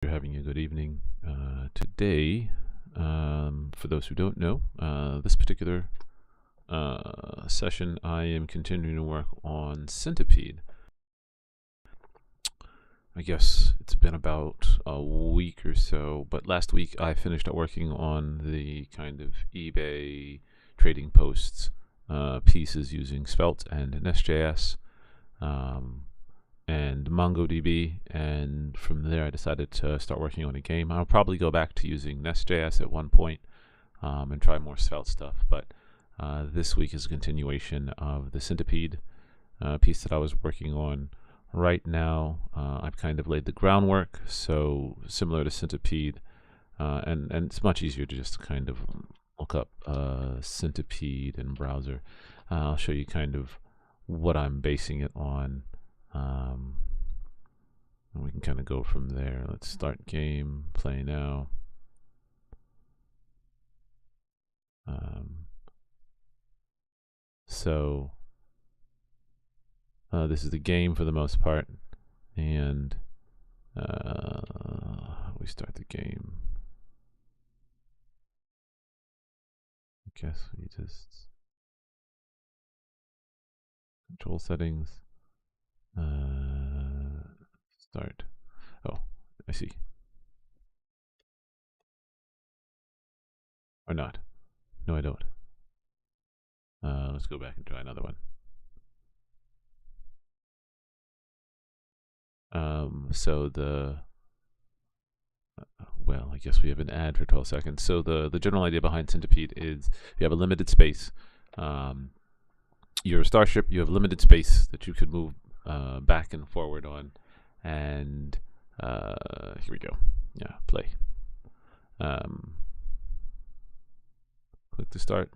You're having a good evening. Today, for those who don't know, this particular session, I am continuing to work on Centipede. I guess it's been about a week or so, but last week I finished up working on the kind of eBay trading posts pieces using Svelte and Nest.js. And MongoDB, and from there I decided to start working on a game. I'll probably go back to using Nest.js at one point and try more Svelte stuff, but this week is a continuation of the Centipede piece that I was working on. Right now I've kind of laid the groundwork, so similar to Centipede, and it's much easier to just kind of look up Centipede in browser. I'll show you kind of what I'm basing it on. And we can kind of go from there. Let's start game, play now. So this is the game for the most part, and we start the game. I guess we just control settings. Start. Oh, I see. Or not. No, I don't. Let's go back and try another one. So the well, I guess we have an ad for 12 seconds. So the general idea behind Centipede is you have a limited space. You're a starship. You have limited space that you could move back and forward on. And here we go. Yeah, play. Click to start.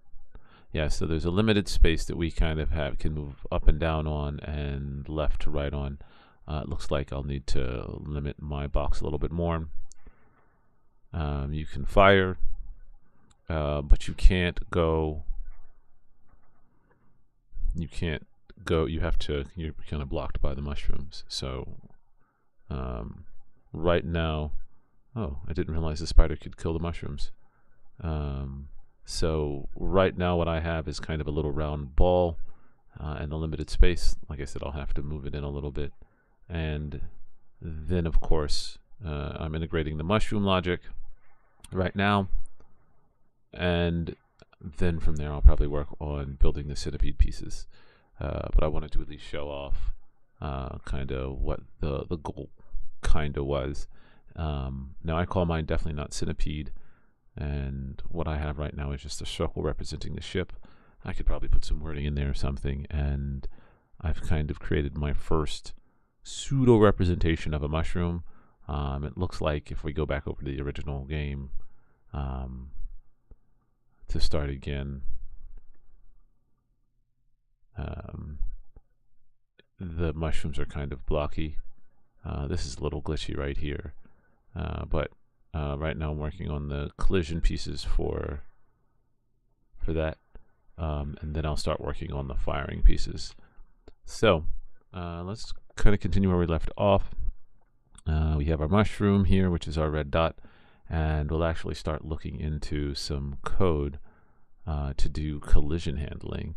Yeah, so there's a limited space that we kind of can move up and down on and left to right on. It looks like I'll need to limit my box a little bit more. You can fire, but you can't go. You can't go. You have to. You're kind of blocked by the mushrooms. So right now, oh, I didn't realize the spider could kill the mushrooms. So right now, what I have is kind of a little round ball and a limited space. Like I said, I'll have to move it in a little bit. And then, of course, I'm integrating the mushroom logic right now. And then from there, I'll probably work on building the Centipede pieces. But I wanted to at least show off kind of what the goal kind of was. Now, I call mine definitely not Centipede. And what I have right now is just a circle representing the ship. I could probably put some wording in there or something. And I've kind of created my first pseudo representation of a mushroom. It looks like if we go back over to the original game to start again, the mushrooms are kind of blocky. This is a little glitchy right here, but right now I'm working on the collision pieces for that, and then I'll start working on the firing pieces. So let's kind of continue where we left off. We have our mushroom here, which is our red dot, and we'll actually start looking into some code to do collision handling.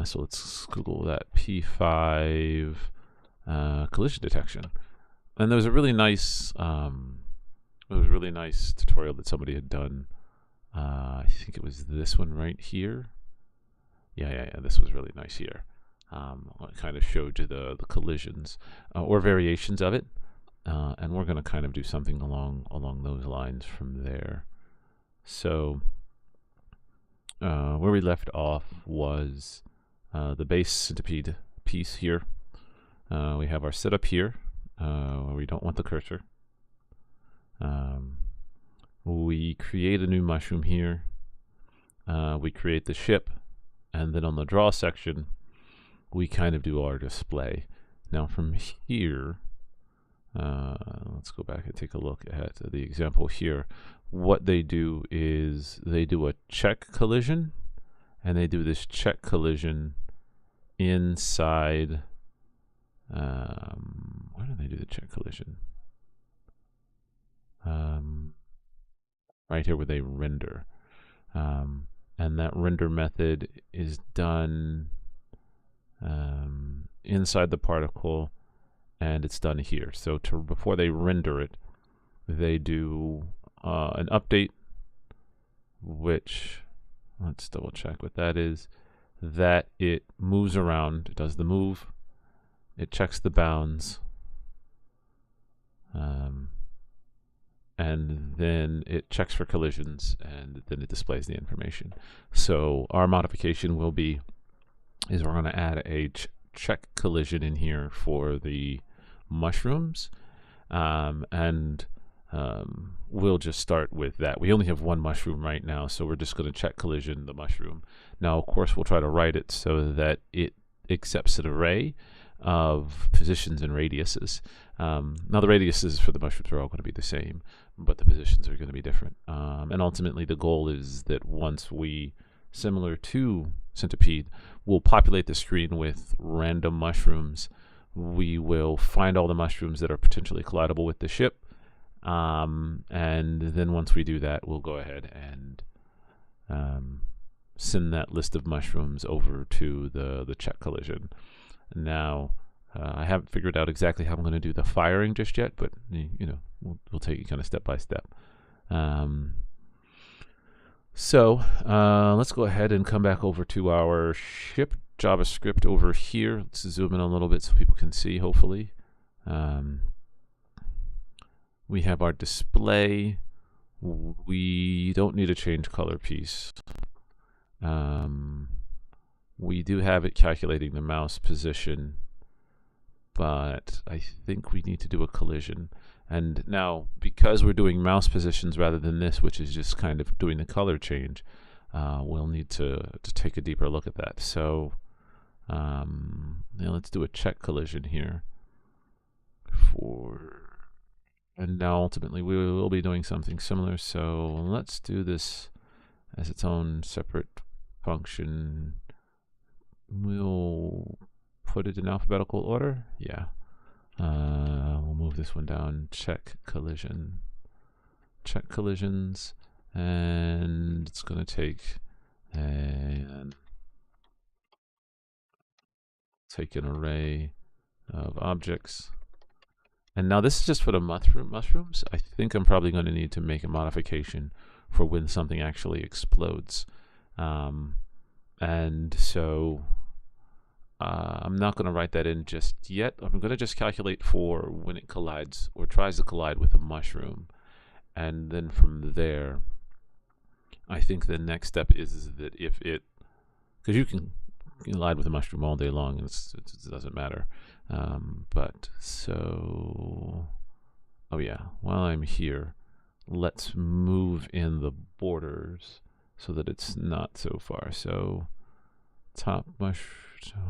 So let's Google that P5 collision detection. And there was a really nice tutorial that somebody had done. I think it was this one right here. Yeah. This was really nice here. It kind of showed you the collisions or variations of it, and we're going to kind of do something along those lines from there. So where we left off was the base Centipede piece here. We have our setup here where we don't want the cursor. We create a new mushroom here. We create the ship, and then on the draw section we kind of do our display. Now from here, let's go back and take a look at the example here. What they do is they do a check collision, and they do this check collision inside. Where do they do the check collision? right here where they render. And that render method is done inside the particle, and it's done here. So before they render it, they do an update, which, let's double check what that is, that it moves around, it does the move, it checks the bounds, and then it checks for collisions, and then it displays the information. So our modification will be, is we're going to add a check collision in here for the mushrooms, and we'll just start with that. We only have one mushroom right now, so we're just going to check collision the mushroom. Now, of course, we'll try to write it so that it accepts an array of positions and radiuses. Now, the radiuses for the mushrooms are all going to be the same, but the positions are going to be different. And ultimately, the goal is that once we, similar to Centipede, we'll populate the screen with random mushrooms. We will find all the mushrooms that are potentially collidable with the ship. And then once we do that, we'll go ahead and send that list of mushrooms over to the check collision. Now, I haven't figured out exactly how I'm going to do the firing just yet, but you know, we'll take it kind of step by step. So let's go ahead and come back over to our ship JavaScript over here. Let's zoom in a little bit so people can see, hopefully. We have our display. We don't need a change color piece. We do have it calculating the mouse position, but I think we need to do a collision. And now, because we're doing mouse positions rather than this, which is just kind of doing the color change, we'll need to take a deeper look at that. So now let's do a check collision here. And now ultimately we will be doing something similar. So let's do this as its own separate function. We'll put it in alphabetical order. Yeah. We'll move this one down. Check collision. Check collisions. And it's going to take an array of objects. And now this is just for the mushrooms. I think I'm probably going to need to make a modification for when something actually explodes. And so I'm not going to write that in just yet. I'm going to just calculate for when it collides or tries to collide with a mushroom. And then from there, I think the next step is that if it, because you can collide with a mushroom all day long and it doesn't matter. But so, oh yeah, while I'm here, let's move in the borders so that it's not so far. So top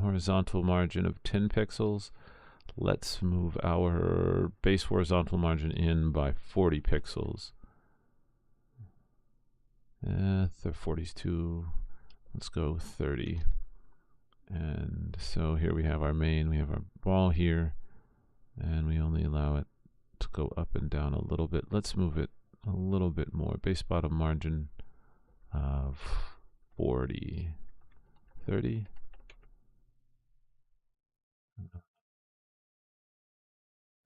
horizontal margin of 10 pixels. Let's move our base horizontal margin in by 40 pixels. The 40's too, let's go 30. And so here we have our main, we have our ball here, and we only allow it to go up and down a little bit. Let's move it a little bit more. Base bottom margin of 40, 30.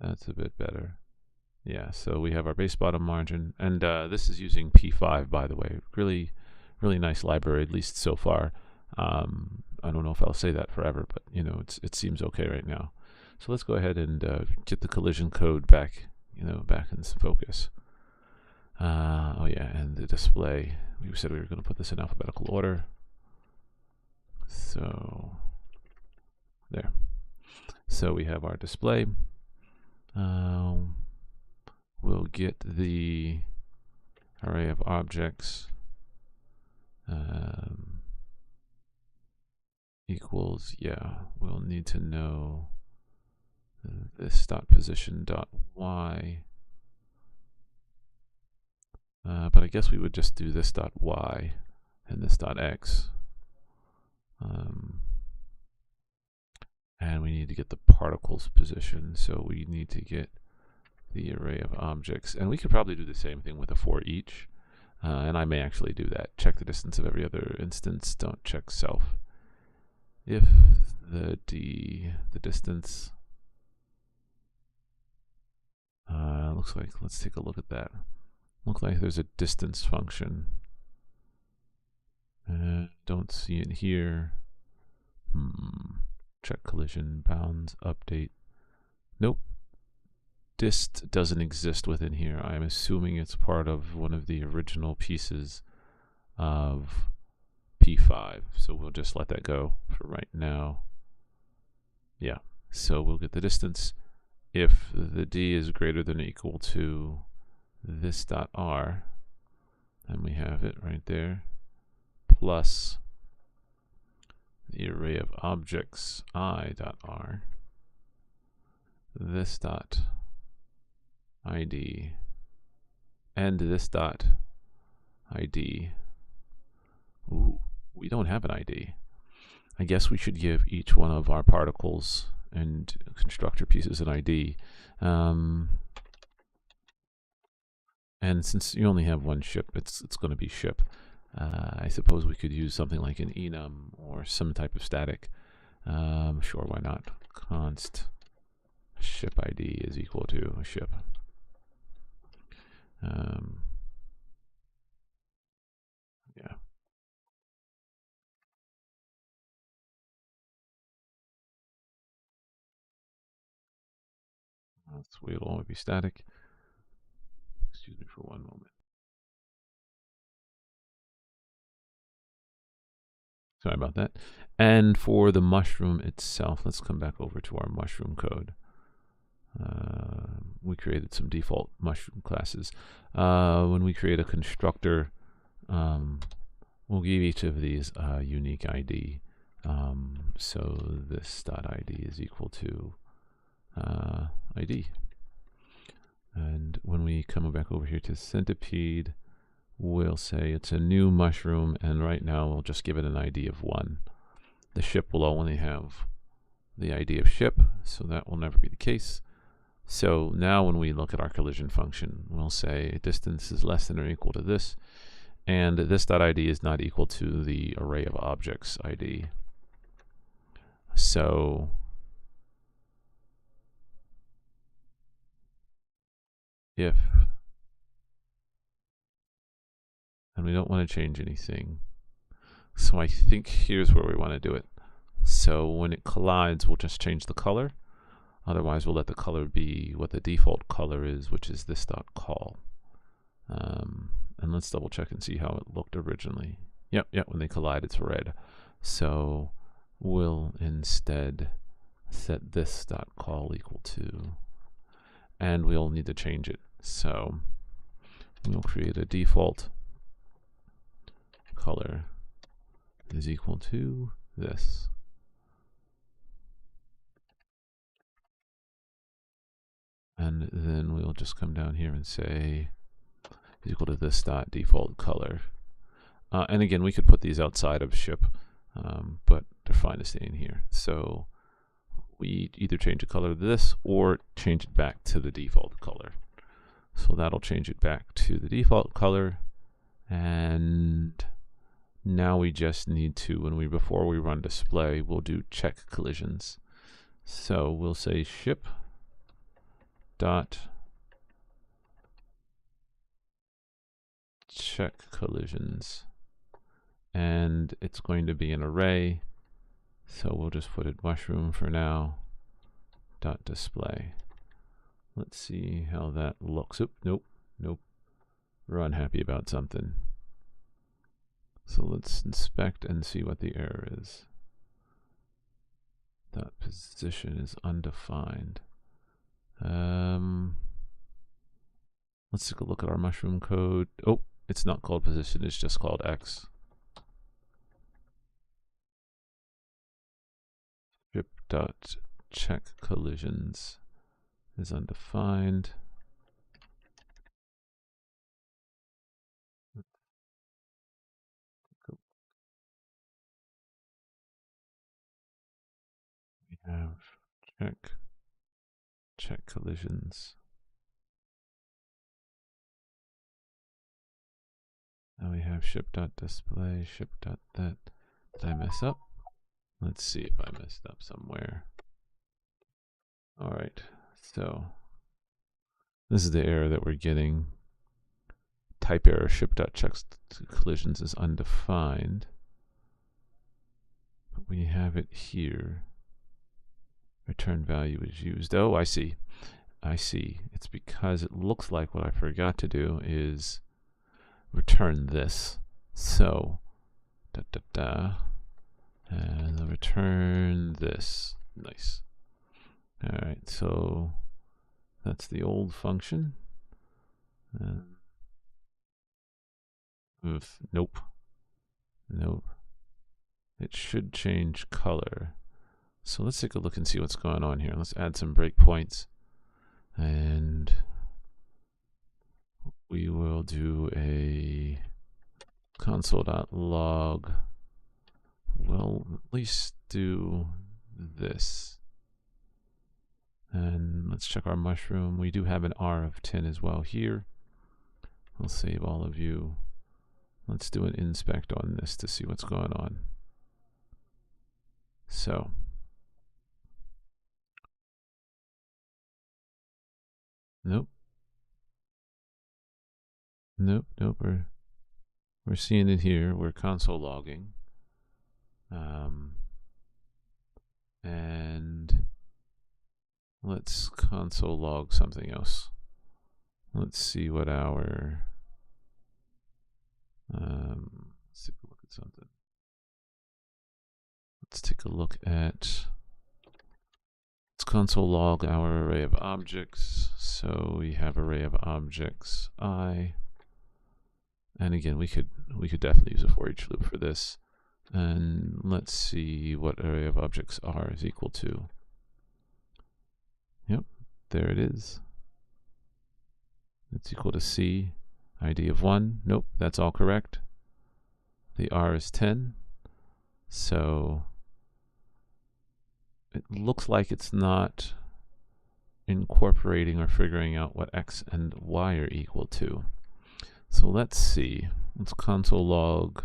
That's a bit better. Yeah, so we have our base bottom margin, and this is using P5, by the way. Really, really nice library, at least so far. I don't know if I'll say that forever, but you know, it seems okay right now. So let's go ahead and get the collision code back, back in focus. Oh yeah, and the display. We said we were going to put this in alphabetical order. So there. So we have our display. We'll get the array of objects equals, yeah, we'll need to know this dot position dot y. But I guess we would just do this dot y and this dot x. And we need to get the particles position, so we need to get the array of objects. And we could probably do the same thing with a for each. And I may actually do that. Check the distance of every other instance. Don't check self. If the distance, looks like, let's take a look at that. Looks like there's a distance function. Don't see it here. Check collision bounds update. Nope. Dist doesn't exist within here. I'm assuming it's part of one of the original pieces of P5. So we'll just let that go for right now. Yeah. So we'll get the distance. If the d is greater than or equal to this dot r, and we have it right there, plus the array of objects I dot r, this dot id, and this dot id. Ooh, we don't have an id. I guess we should give each one of our particles and constructor pieces an id. And since you only have one ship, it's going to be ship. I suppose we could use something like an enum or some type of static. Sure, why not? Const ship ID is equal to ship. Yeah. Let's wait, it'll only be static. Excuse me for one moment. Sorry about that. And for the mushroom itself, let's come back over to our mushroom code. We created some default mushroom classes. When we create a constructor, we'll give each of these a unique ID. So this dot ID is equal to ID. And when we come back over here to Centipede, we'll say it's a new mushroom, and right now we'll just give it an ID of 1. The ship will only have the ID of ship, so that will never be the case. So now when we look at our collision function, we'll say distance is less than or equal to this, and this dot ID is not equal to the array of objects ID. So if, and we don't want to change anything, so I think here's where we want to do it. So when it collides, we'll just change the color. Otherwise, we'll let the color be what the default color is, which is this dot call. And let's double check and see how it looked originally. Yep, when they collide, it's red. So we'll instead set this dot call equal to, and we'll need to change it. So we'll create a default color is equal to this. And then we'll just come down here and say is equal to this dot default color. And again, we could put these outside of ship, but they're fine to stay in here. So we either change the color to this or change it back to the default color. So that'll change it back to the default color. And now we just need to, before we run display, we'll do check collisions. So we'll say ship dot check collisions, and it's going to be an array, so we'll just put it mushroom for now dot display. Let's see how that looks. Oop, nope. We're unhappy about something, so let's inspect and see what the error is. That position is undefined. Let's take a look at our mushroom code. Oh, it's not called position, it's just called X. Ship dot check collisions is undefined. We have check collisions. Now we have ship.display, ship.that. Did I mess up? Let's see if I messed up somewhere. All right, so this is the error that we're getting. Type error, ship.checks collisions is undefined. But we have it here. Return value is used. Oh, I see. I see. It's because it looks like what I forgot to do is return this. So, and return this. Nice. All right, so that's the old function. Nope. Nope. It should change color. So let's take a look and see what's going on here. Let's add some breakpoints. And we will do a console.log. We'll at least do this. And let's check our mushroom. We do have an R of 10 as well here. We'll save all of you. Let's do an inspect on this to see what's going on. So, nope. Nope, we're seeing it here. We're console logging. And let's console log something else. Let's see what our let's take a look at something. Let's take a look at, let's console log our array of objects. So we have array of objects I, and again we could definitely use a for each loop for this. And let's see what array of objects R is equal to. Yep, there it is. It's equal to C, ID of 1. Nope, that's all correct. The R is 10. So it looks like it's not incorporating or figuring out what X and Y are equal to. So let's see. Let's console log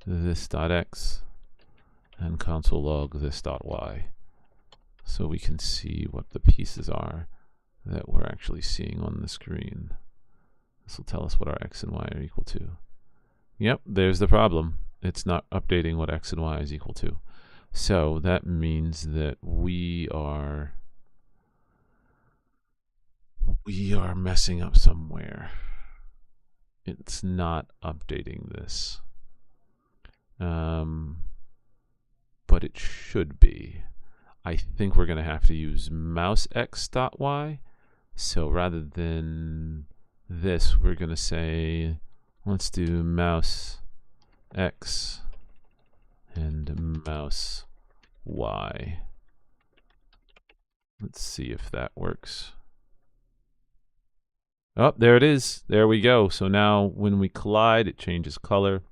this.x and console log this.y, so we can see what the pieces are that we're actually seeing on the screen. This will tell us what our X and Y are equal to. Yep, there's the problem. It's not updating what X and Y is equal to. So that means that we are messing up somewhere. It's not updating this. But it should be. I think we're going to have to use mouse x.y. So rather than this, we're going to say, let's do mouse x and mouse y. Let's see if that works. Oh, there it is. There we go. So now when we collide, it changes color.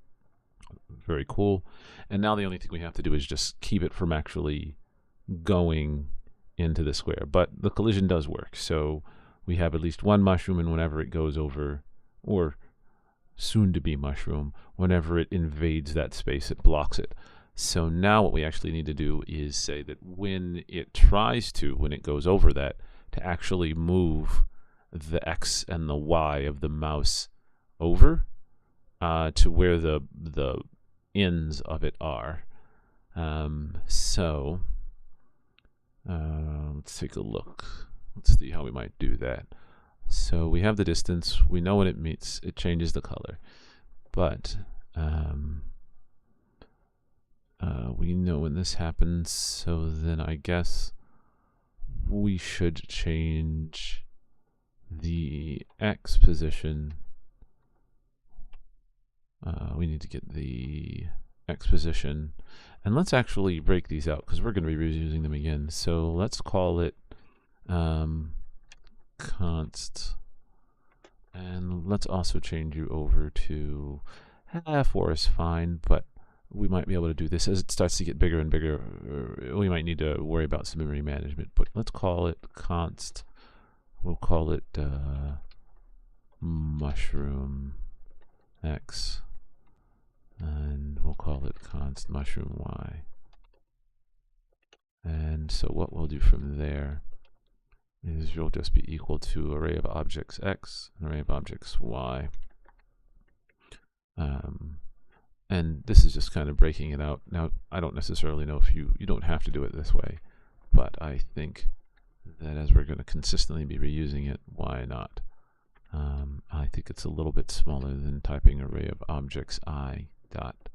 Very cool. And now the only thing we have to do is just keep it from actually going into the square. But the collision does work. So we have at least one mushroom, and whenever it goes over, or soon to be mushroom, whenever it invades that space, it blocks it. So now what we actually need to do is say that when it tries to, when it goes over that, to actually move the X and the Y of the mouse over to where the ends of it are. Let's take a look. Let's see how we might do that. So we have the distance. We know when it meets, it changes the color. But we know when this happens, so then I guess we should change the X position. We need to get the X position, and let's actually break these out because we're going to be reusing them again. So let's call it const, and let's also change you over to 4 is fine, but we might be able to do this as it starts to get bigger and bigger. We might need to worry about some memory management, but let's call it const. We'll call it mushroom X. and we'll call it const mushroom y. And so what we'll do from there is you'll just be equal to array of objects x, and array of objects y. And this is just kind of breaking it out. Now, I don't necessarily know if you don't have to do it this way, but I think that as we're going to consistently be reusing it, why not? I think it's a little bit smaller than typing array of objects I dot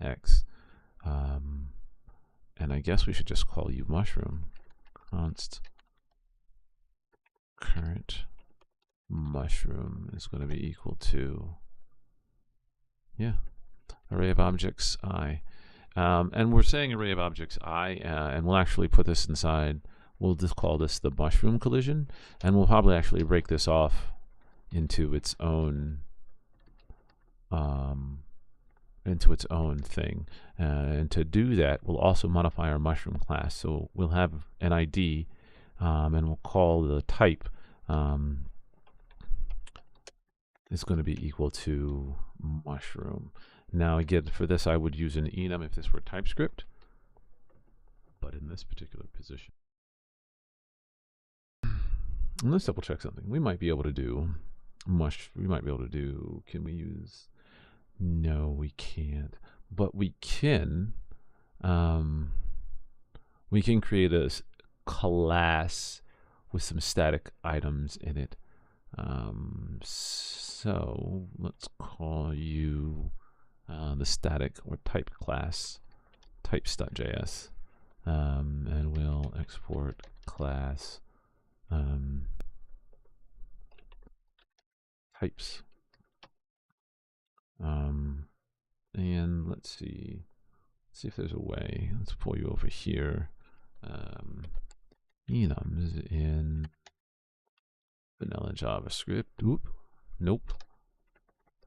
x. And I guess we should just call you mushroom const current mushroom is going to be equal to, yeah, array of objects I. And we're saying array of objects I, and we'll actually put this inside. We'll just call this the mushroom collision, and we'll probably actually break this off into its own thing. And to do that, we'll also modify our mushroom class. So we'll have an ID, and we'll call the type is going to be equal to mushroom. Now again, for this I would use an enum if this were TypeScript, but in this particular position, let's double check something. We might be able to do can we use, no we can't, but we can create a class with some static items in it. So let's call you the static or type class types.js, and we'll export class types. And let's see if there's a way. Let's pull you over here. Enums in vanilla JavaScript. Oop, nope.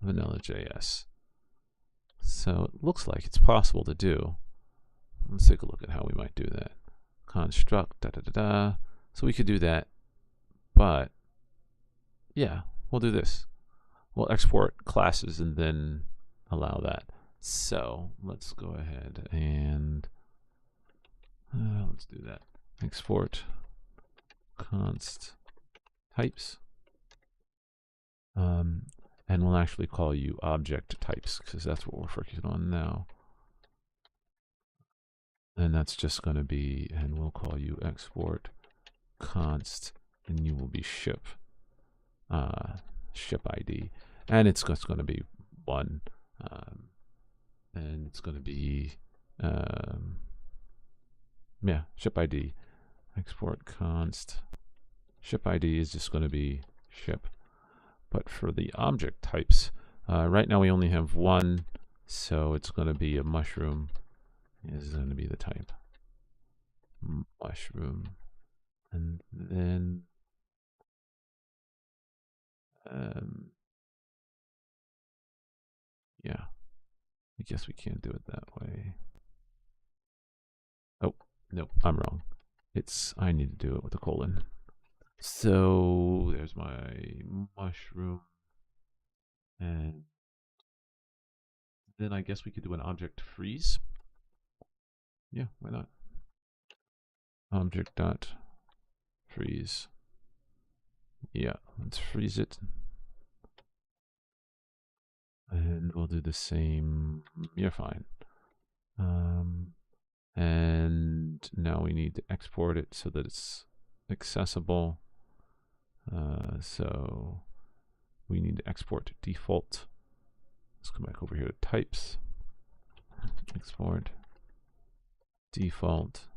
Vanilla JS. So it looks like it's possible to do. Let's take a look at how we might do that. Construct So we could do that, but yeah, we'll do this. We'll export classes and then allow that. So let's go ahead and let's do that. Export const types. And we'll actually call you object types because that's what we're focusing on now. And that's just going to be, and we'll call you export const, and you will be ship ID, and it's just going to be one, and it's going to be yeah, ship ID. Export const ship ID is just going to be ship. But for the object types, right now we only have one, so it's going to be a mushroom is going to be the type. Mushroom. And then yeah, I guess we can't do it that way. Oh, no, I'm wrong. I need to do it with a colon. So there's my mushroom, and then I guess we could do an object freeze. Yeah, why not? Object dot freeze. Yeah, let's freeze it. And we'll do the same. You're fine. And now we need to export it so that it's accessible. So we need to export to default. Let's come back over here to types. Export default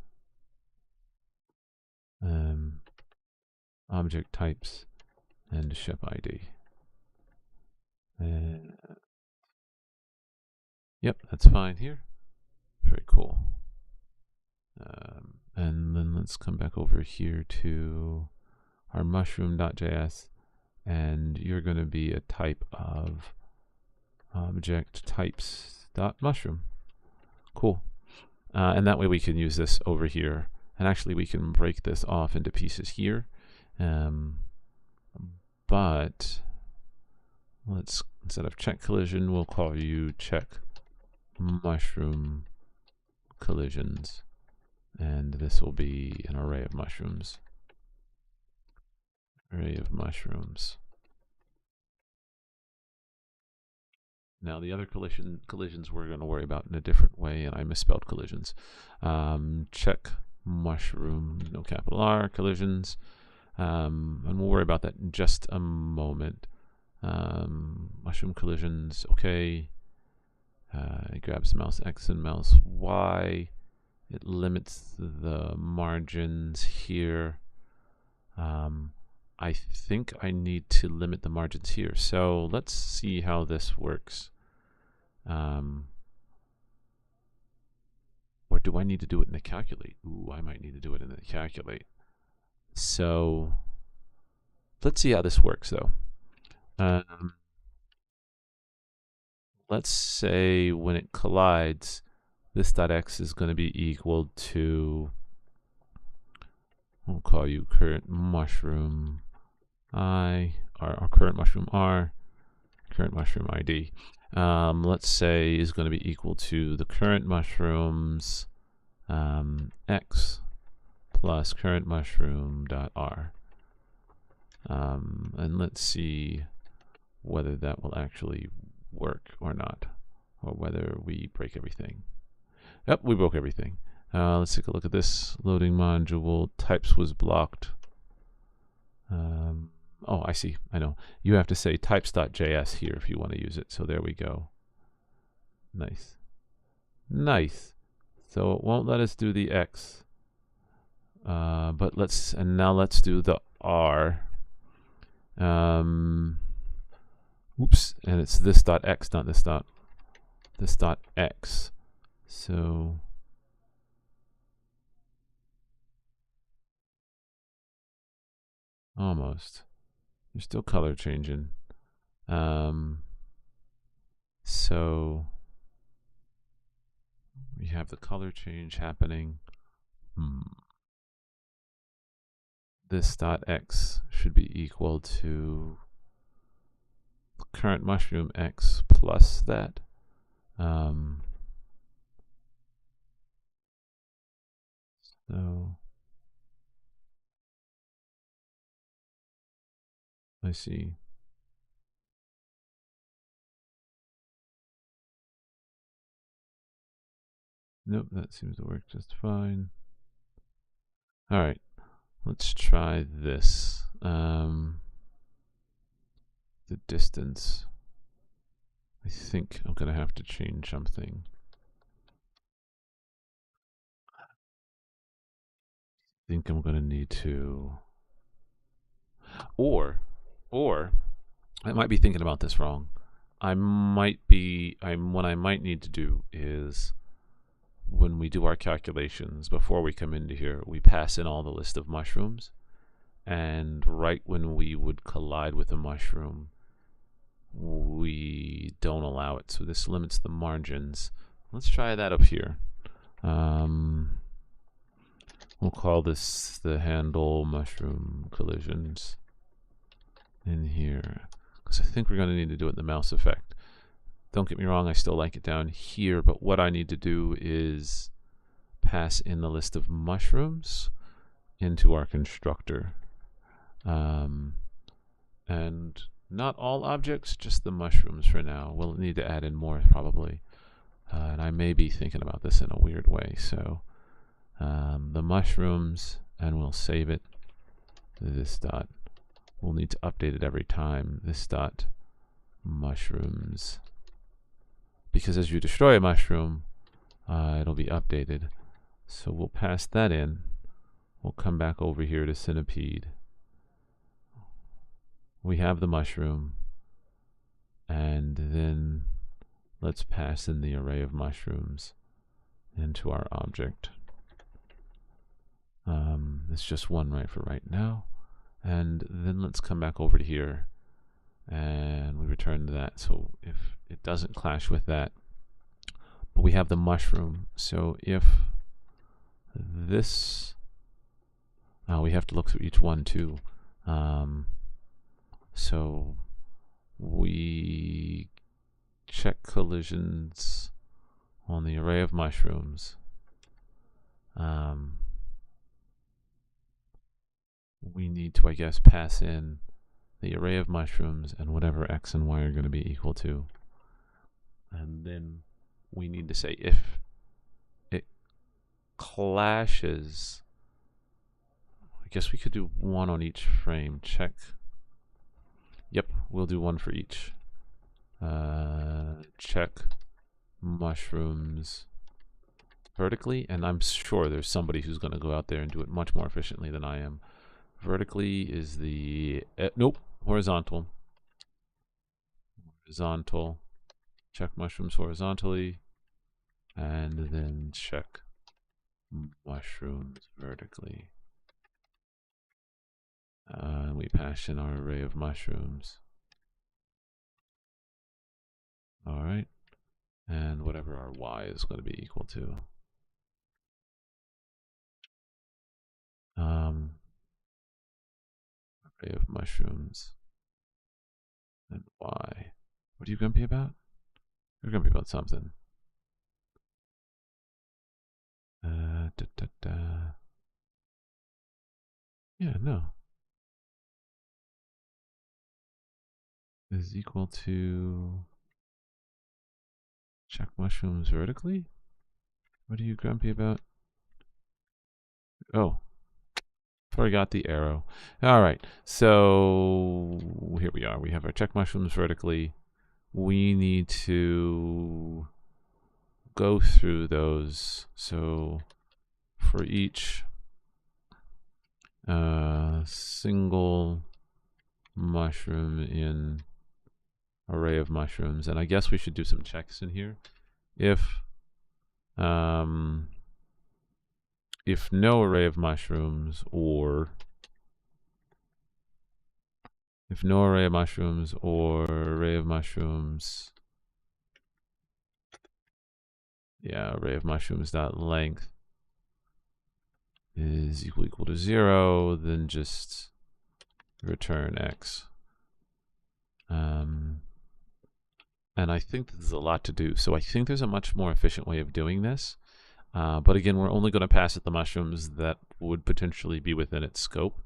object types and ship ID. Yep, that's fine here. Very cool. And then let's come back over here to our mushroom.js, and you're going to be a type of object types.mushroom. Cool. And that way we can use this over here, and actually we can break this off into pieces here. But let's, instead of check collision, we'll call you check mushroom collisions, and this will be an array of mushrooms. Array of mushrooms. Now the other collisions we're going to worry about in a different way, and I misspelled collisions. Check mushroom, no capital R, collisions, and we'll worry about that in just a moment. Mushroom collisions, okay. It grabs mouse X and mouse Y. It limits the margins here. I think I need to limit the margins here. So let's see how this works. Or do I need to do it in the calculate? Ooh, I might need to do it in the calculate. So let's see how this works though. Let's say when it collides, this dot x is going to be equal to, we'll call you current mushroom I, or current mushroom R, current mushroom ID. Let's say is going to be equal to the current mushrooms X plus current mushroom dot R. And let's see whether that will actually work or not, or whether we break everything. Yep, we broke everything. Let's take a look at this. Loading module types was blocked. Oh, I see. I know. You have to say types.js here if you want to use it. So there we go. Nice. Nice. So it won't let us do the X. But now let's do the R. Oops, and it's this dot X, not this dot X. So almost. You're still color changing. So we have the color change happening. This dot X should be equal to current mushroom X plus that. So I see. Nope, that seems to work just fine. All right, let's try this. The distance. I think I'm going to have to change something. I think I'm going to need to, or I might be thinking about this wrong. What I might need to do is, when we do our calculations, before we come into here, we pass in all the list of mushrooms, and right when we would collide with a mushroom, we don't allow it. So this limits the margins. Let's try that up here. We'll call this the handle mushroom collisions in here, because I think we're going to need to do it in the mouse effect. Don't get me wrong, I still like it down here, but what I need to do is pass in the list of mushrooms into our constructor. And not all objects, just the mushrooms for now. We'll need to add in more probably. And I may be thinking about this in a weird way. So the mushrooms, and we'll save it. This dot, we'll need to update it every time. This dot mushrooms. Because as you destroy a mushroom, it'll be updated. So we'll pass that in. We'll come back over here to Centipede. We have the mushroom, and then let's pass in the array of mushrooms into our object. It's just one right for right now, and then let's come back over to here and we return that. So if it doesn't clash with that, but we have the mushroom, so if this, we have to look through each one too. So we check collisions on the array of mushrooms, we need to, I guess, pass in the array of mushrooms and whatever x and y are going to be equal to. And then we need to say if it clashes, I guess we could do one on each frame. Check. Yep, we'll do one for each. Check mushrooms vertically, and I'm sure there's somebody who's going to go out there and do it much more efficiently than I am. Vertically is the nope, horizontal. Horizontal. Check mushrooms horizontally, and then check mushrooms vertically. We pass in our array of mushrooms. All right, and whatever our y is going to be equal to. Array of mushrooms and y. What are you grumpy about? You're grumpy about something. Yeah, no. Is equal to check mushrooms vertically? What are you grumpy about? Oh, forgot the arrow. All right, so here we are. We have our check mushrooms vertically. We need to go through those. So for each single mushroom in array of mushrooms, and I guess we should do some checks in here. If no array of mushrooms, or if no array of mushrooms or array of mushrooms, yeah, array of mushrooms dot length is equal to 0, then just return x. And I think there's a lot to do, so I think there's a much more efficient way of doing this. But again, we're only going to pass it the mushrooms that would potentially be within its scope.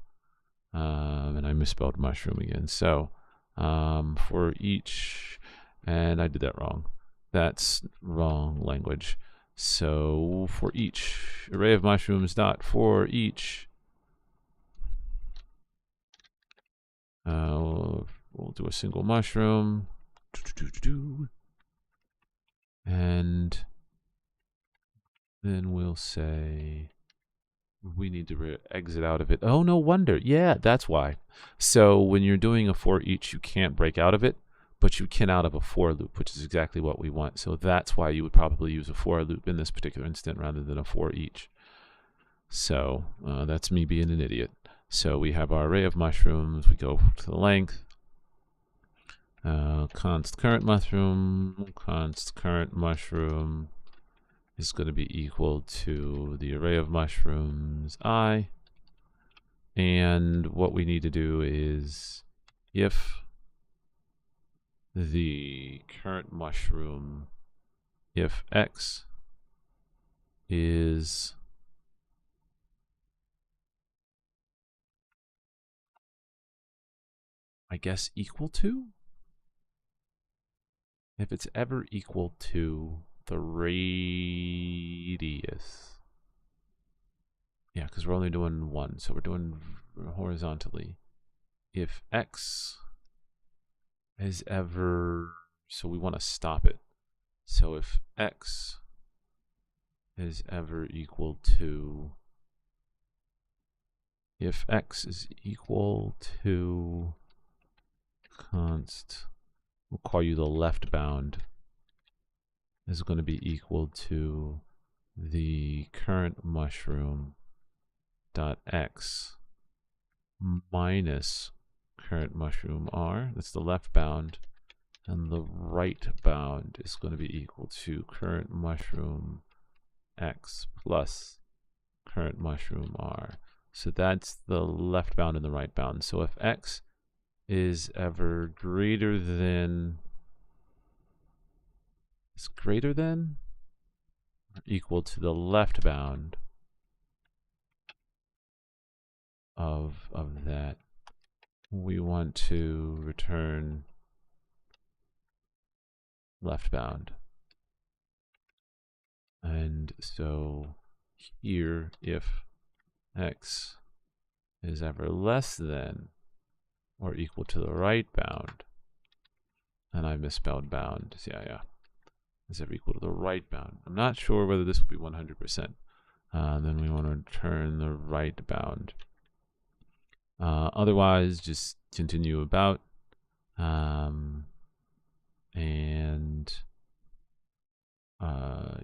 And I misspelled mushroom again. So for each, and I did that wrong. That's wrong language. So for each array of mushrooms dot for each, we'll do a single mushroom. And then we'll say we need to exit out of it. Oh, no wonder. Yeah, that's why. So when you're doing a for each, you can't break out of it, but you can out of a for loop, which is exactly what we want. So that's why you would probably use a for loop in this particular instant rather than a for each. So that's me being an idiot. So we have our array of mushrooms. We go to the length. Const current mushroom, const current mushroom is going to be equal to the array of mushrooms I. And what we need to do is if the current mushroom, if x is I guess equal to, if it's ever equal to the radius, yeah, because we're only doing one, so we're doing horizontally. If x is ever, so we want to stop it. So if x is ever equal to, if x is equal to const, we'll call you the left bound, is going to be equal to the current mushroom dot x minus current mushroom r. That's the left bound, and the right bound is going to be equal to current mushroom x plus current mushroom r. So that's the left bound and the right bound. So if x is ever greater than, it's greater than, equal to the left bound of that, we want to return left bound. And so here, if x is ever less than or equal to the right bound, and I misspelled bound, yeah, is ever equal to the right bound. I'm not sure whether this will be 100%. Then we want to return the right bound. Otherwise, just continue about.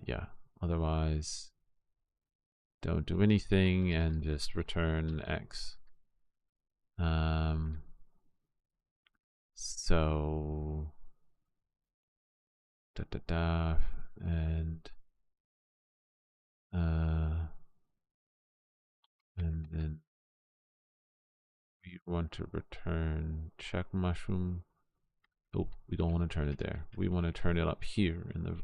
Yeah, otherwise, don't do anything and just return x. So, and then we want to return check mushroom. Oh, we don't want to turn it there. We want to turn it up here in the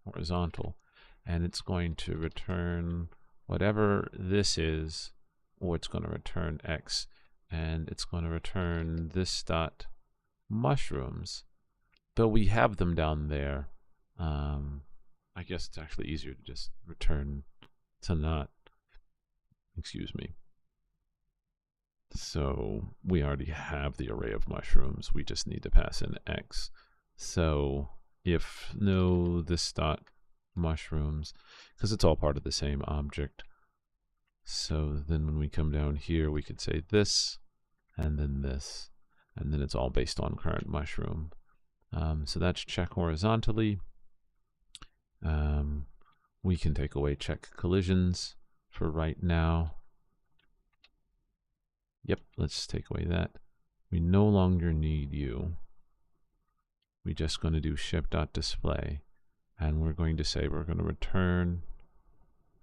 horizontal, and it's going to return whatever this is, or it's going to return x, and it's going to return this dot mushrooms. Though we have them down there, I guess it's actually easier to just return to not. Excuse me. So we already have the array of mushrooms. We just need to pass in x. So if no this dot mushrooms, because it's all part of the same object. So then when we come down here, we could say this, and then this, and then it's all based on current mushroom. So that's check horizontally. We can take away check collisions for right now. Yep, let's take away that. We no longer need you. We're just going to do ship.display, and we're going to say we're going to return,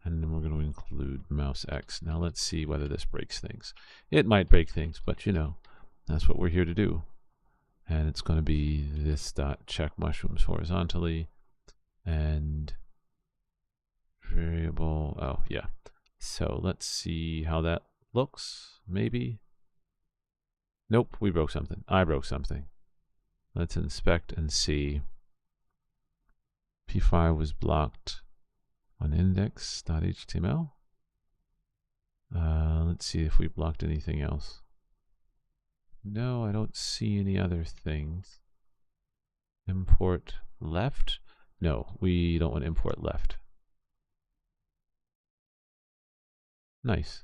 and then we're going to include mouse X. Now let's see whether this breaks things. It might break things, but you know, that's what we're here to do. And it's going to be this dot check mushrooms horizontally, and variable, oh yeah. So let's see how that looks, maybe. Nope, we broke something. I broke something. Let's inspect and see. P5 was blocked on index.html. Let's see if we blocked anything else. No, I don't see any other things. Import left? No, we don't want import left. Nice.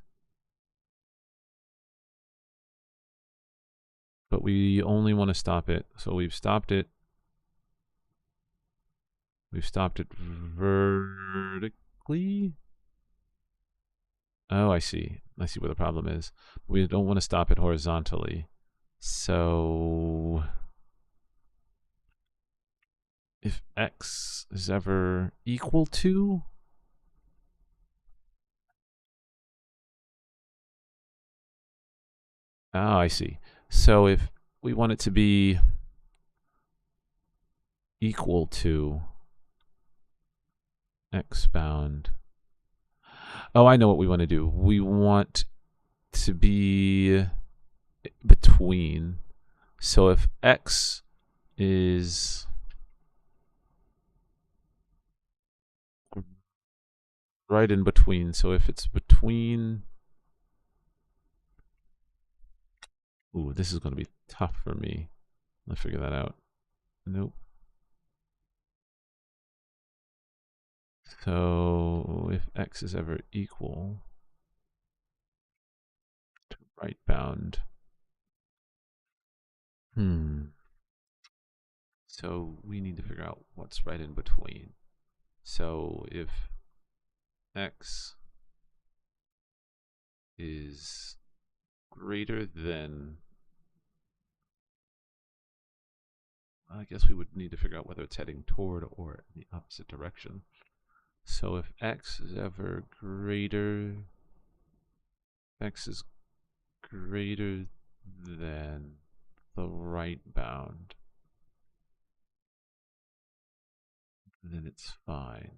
But we only want to stop it. So we've stopped it. We've stopped it vertically. Oh, I see. I see where the problem is. We don't want to stop it horizontally. So if x is ever equal to, oh, I see. So if we want it to be equal to x bound. Oh, I know what we want to do. We want to be between. So if x is right in between, so if it's between, ooh, this is going to be tough for me. Let's figure that out. Nope. So if x is ever equal to right bound, so we need to figure out what's right in between. So if x is greater than, I guess we would need to figure out whether it's heading toward or in the opposite direction. So if x is ever greater, x is greater than the right bound, then it's fine.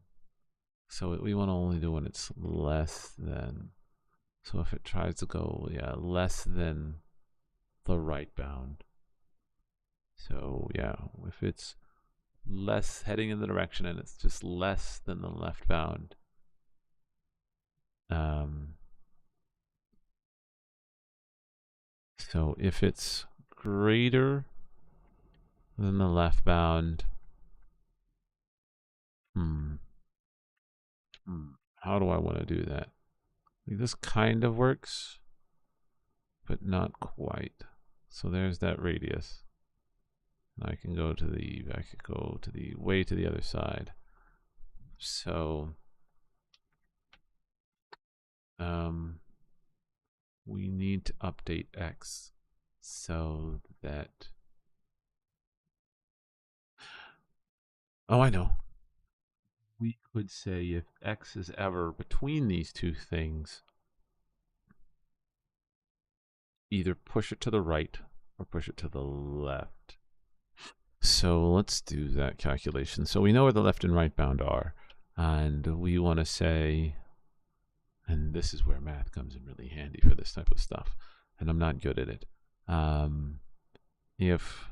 So we want to only do when it's less than. So if it tries to go, yeah, less than the right bound. So yeah, if it's less heading in the direction and it's just less than the left bound, so if it's greater than the left bound, how do I want to do that? Like this kind of works, but not quite. So there's that radius. I can go to the, I could go to the, way to the other side. So, we need to update X so that, oh, I know. We could say if X is ever between these two things, either push it to the right or push it to the left. So let's do that calculation. So we know where the left and right bound are, and we want to say, and this is where math comes in really handy for this type of stuff, and I'm not good at it. If,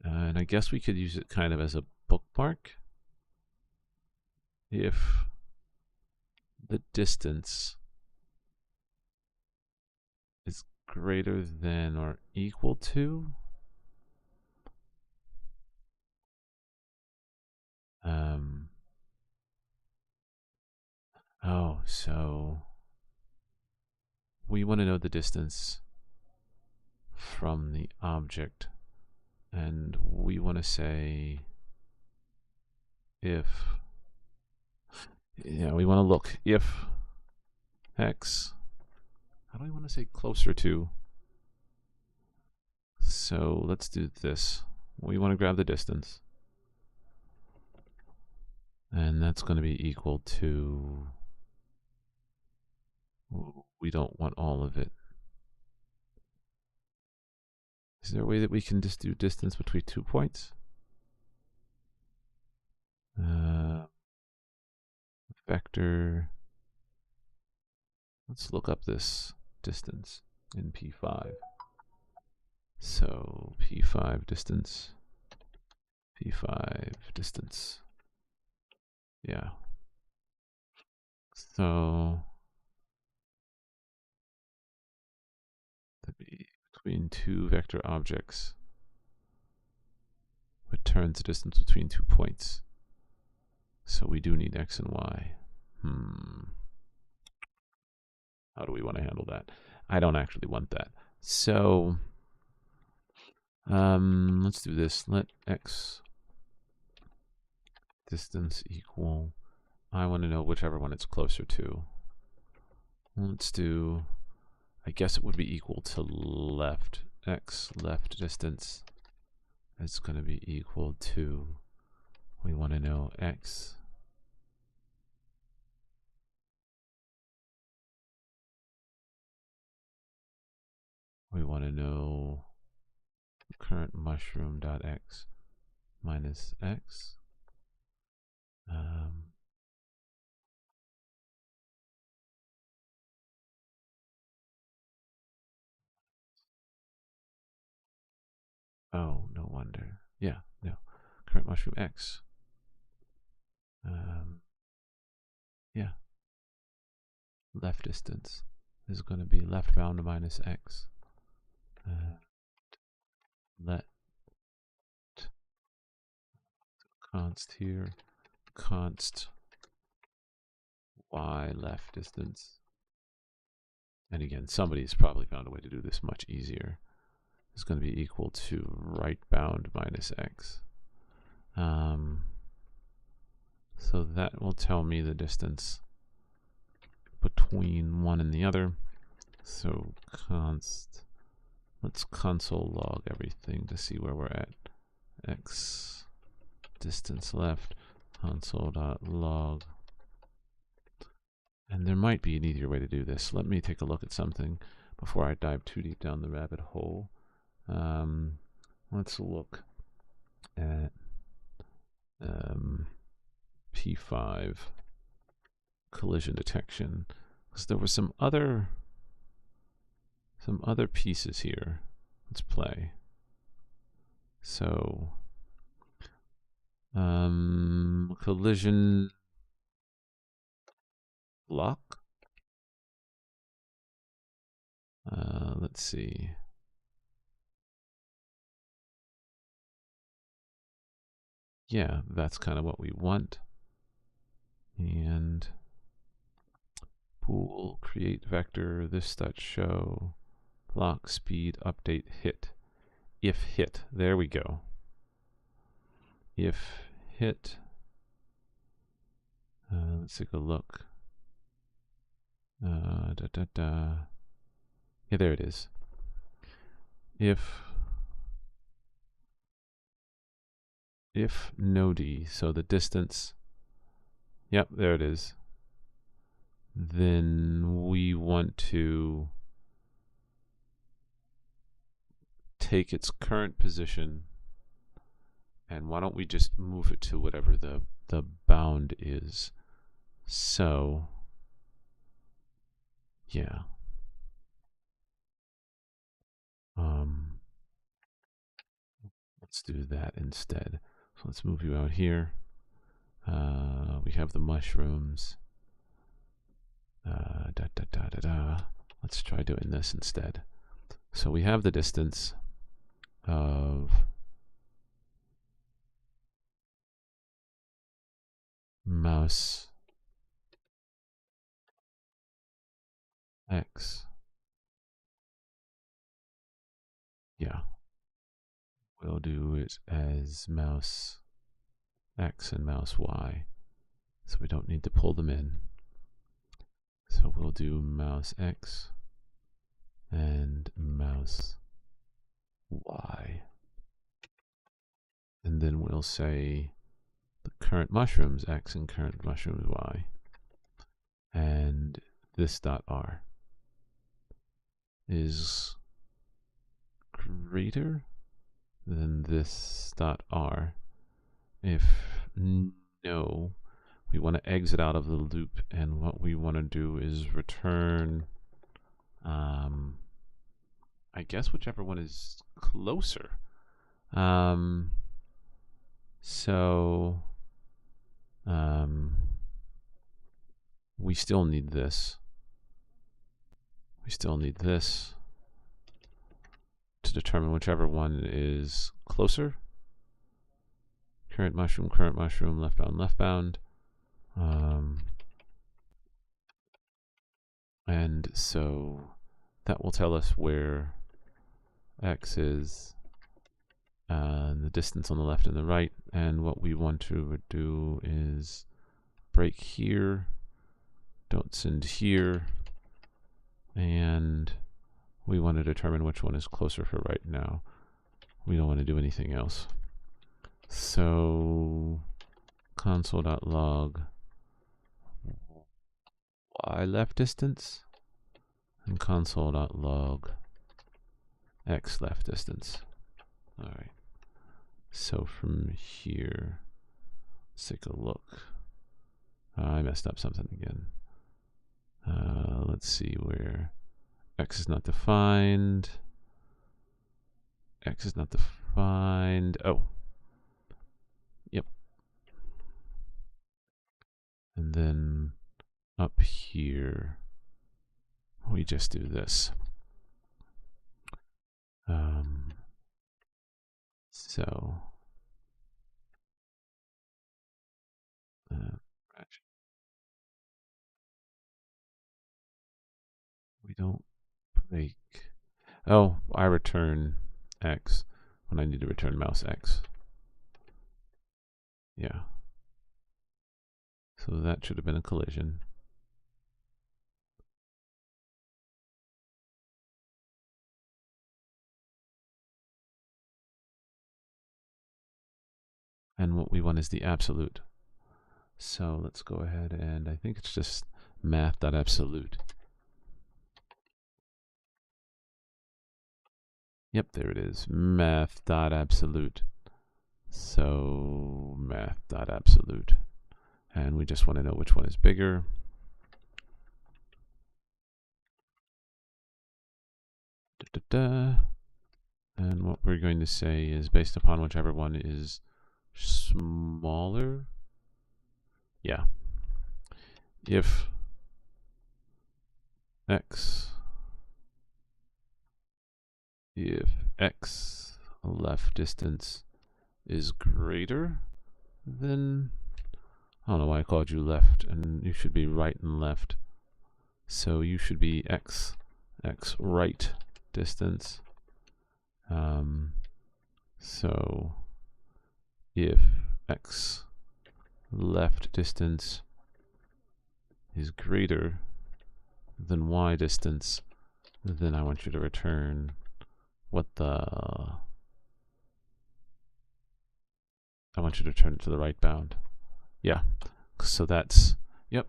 and I guess we could use it kind of as a bookmark. If the distance is greater than or equal to oh, so we want to know the distance from the object, and we want to say if, yeah, we want to look if X, how do we want to say closer to? So let's do this. We want to grab the distance, and that's going to be equal to, we don't want all of it. Is there a way that we can just do distance between 2 points? Vector. Let's look up this distance in P5. So P5 distance. P5 distance. Yeah. So that'd be between two vector objects. Returns the distance between 2 points. So we do need X and Y. How do we want to handle that? I don't actually want that. So let's do this. Let X distance equal, I want to know whichever one it's closer to. Let's do, I guess it would be equal to left. X left distance is going to be equal to, we want to know X we want to know current mushroom dot X minus X. Oh, no wonder. Yeah, no. Current mushroom X. Yeah. Left distance is going to be left bound minus X. Let const here, const Y left distance. And again, somebody's probably found a way to do this much easier. It's going to be equal to right bound minus X. So that will tell me the distance between one and the other. So const, let's console log everything to see where we're at. X distance left, console.log. And there might be an easier way to do this. Let me take a look at something before I dive too deep down the rabbit hole. Let's look at T5 collision detection. Because there were some other pieces here. Let's play. So collision block. Let's see. Yeah, that's kind of what we want. And pool, create vector, this.show, block, speed, update, hit. If hit, there we go. If hit, let's take a look. Yeah, there it is. If no D, so the distance, yep, there it is. Then we want to take its current position, and why don't we just move it to whatever the bound is. So yeah, let's do that instead. So let's move you out here. We have the mushrooms. Let's try doing this instead. So we have the distance of mouse X. Yeah. We'll do it as mouse X and mouse Y. So we don't need to pull them in. So we'll do mouse X and mouse Y. And then we'll say the current mushrooms X and current mushrooms Y. And this dot R is greater than this dot R. If no, we want to exit out of the loop, and what we want to do is return, I guess whichever one is closer. We still need this. We still need this to determine whichever one is closer. Current mushroom, left bound, left bound. And so that will tell us where X is, the distance on the left and the right. And what we want to do is break here, don't send here, and we want to determine which one is closer for right now. We don't want to do anything else. So console.log y left distance and console.log x left distance. All right. So from here, let's take a look. I messed up something again. Let's see where x is not defined. X is not defined. Oh. Yep. And then up here, we just do this. So we don't break. Oh, I return X when I need to return mouse X. Yeah. So that should have been a collision. And what we want is the absolute. So let's go ahead and I think it's just math.absolute. Yep, there it is, math.absolute. So math.absolute. And we just want to know which one is bigger. And what we're going to say is based upon whichever one is smaller. Yeah. If x left distance is greater than, I don't know why I called you left, and you should be right and left. So you should be x right distance. So if x left distance is greater than y distance, then I want you to return what the, I want you to turn it to the right bound. Yeah, so that's, yep.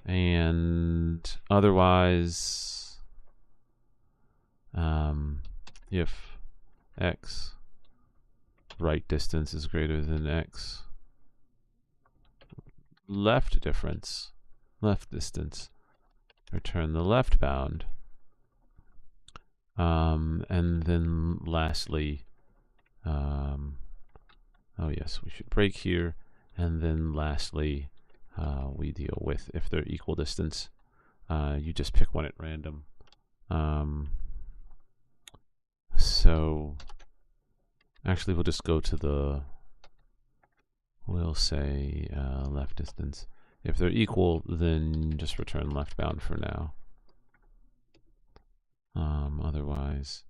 And otherwise, if x right distance is greater than x left distance, return the left bound. And then lastly, oh yes, we should break here. And then lastly, we deal with if they're equal distance. You just pick one at random. So actually, we'll just go to the, we'll say left distance. If they're equal, then just return left bound for now. Otherwise,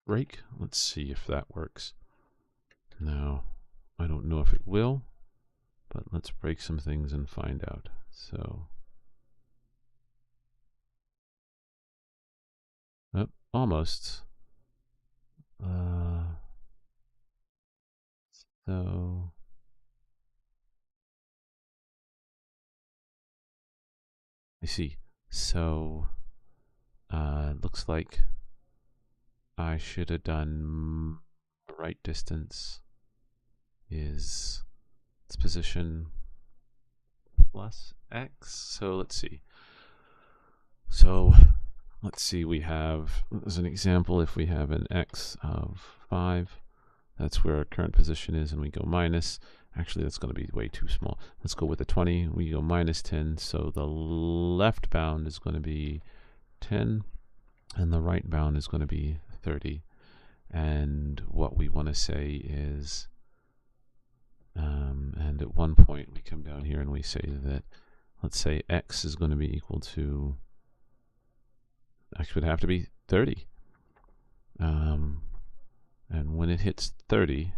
break. Let's see if that works. No, I don't know if it will, but let's break some things and find out. So, oh, almost. So, I see. So, looks like I should have done right distance is its position plus x. So let's see. So let's see, we have, as an example, if we have an x of 5, that's where our current position is, and we go minus. Actually, that's going to be way too small. Let's go with the 20. We go minus 10. So the left bound is going to be 10, and the right bound is going to be 30. And what we want to say is, and at one point we come down here and we say that, let's say x is going to be equal to, x would have to be 30. And when it hits 30,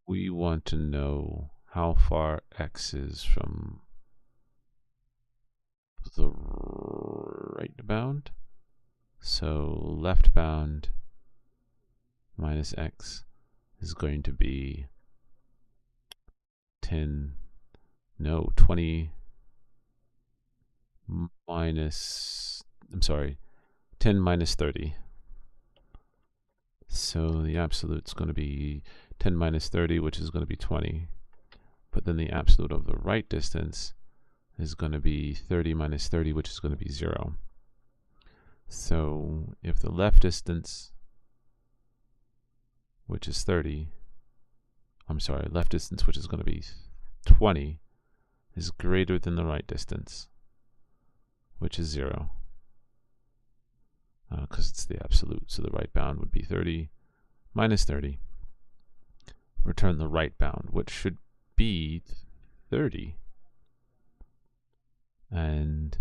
we want to know how far x is from the right bound. So left bound minus x is going to be 20 minus, I'm sorry, 10 minus 30. So the absolute is going to be 10 minus 30, which is going to be 20. But then the absolute of the right distance is going to be 30 minus 30, which is going to be 0. So if the left distance, which is 30, I'm sorry, left distance, which is going to be 20, is greater than the right distance, which is 0. Because it's the absolute, so the right bound would be 30 minus 30. Return the right bound, which should be 30. And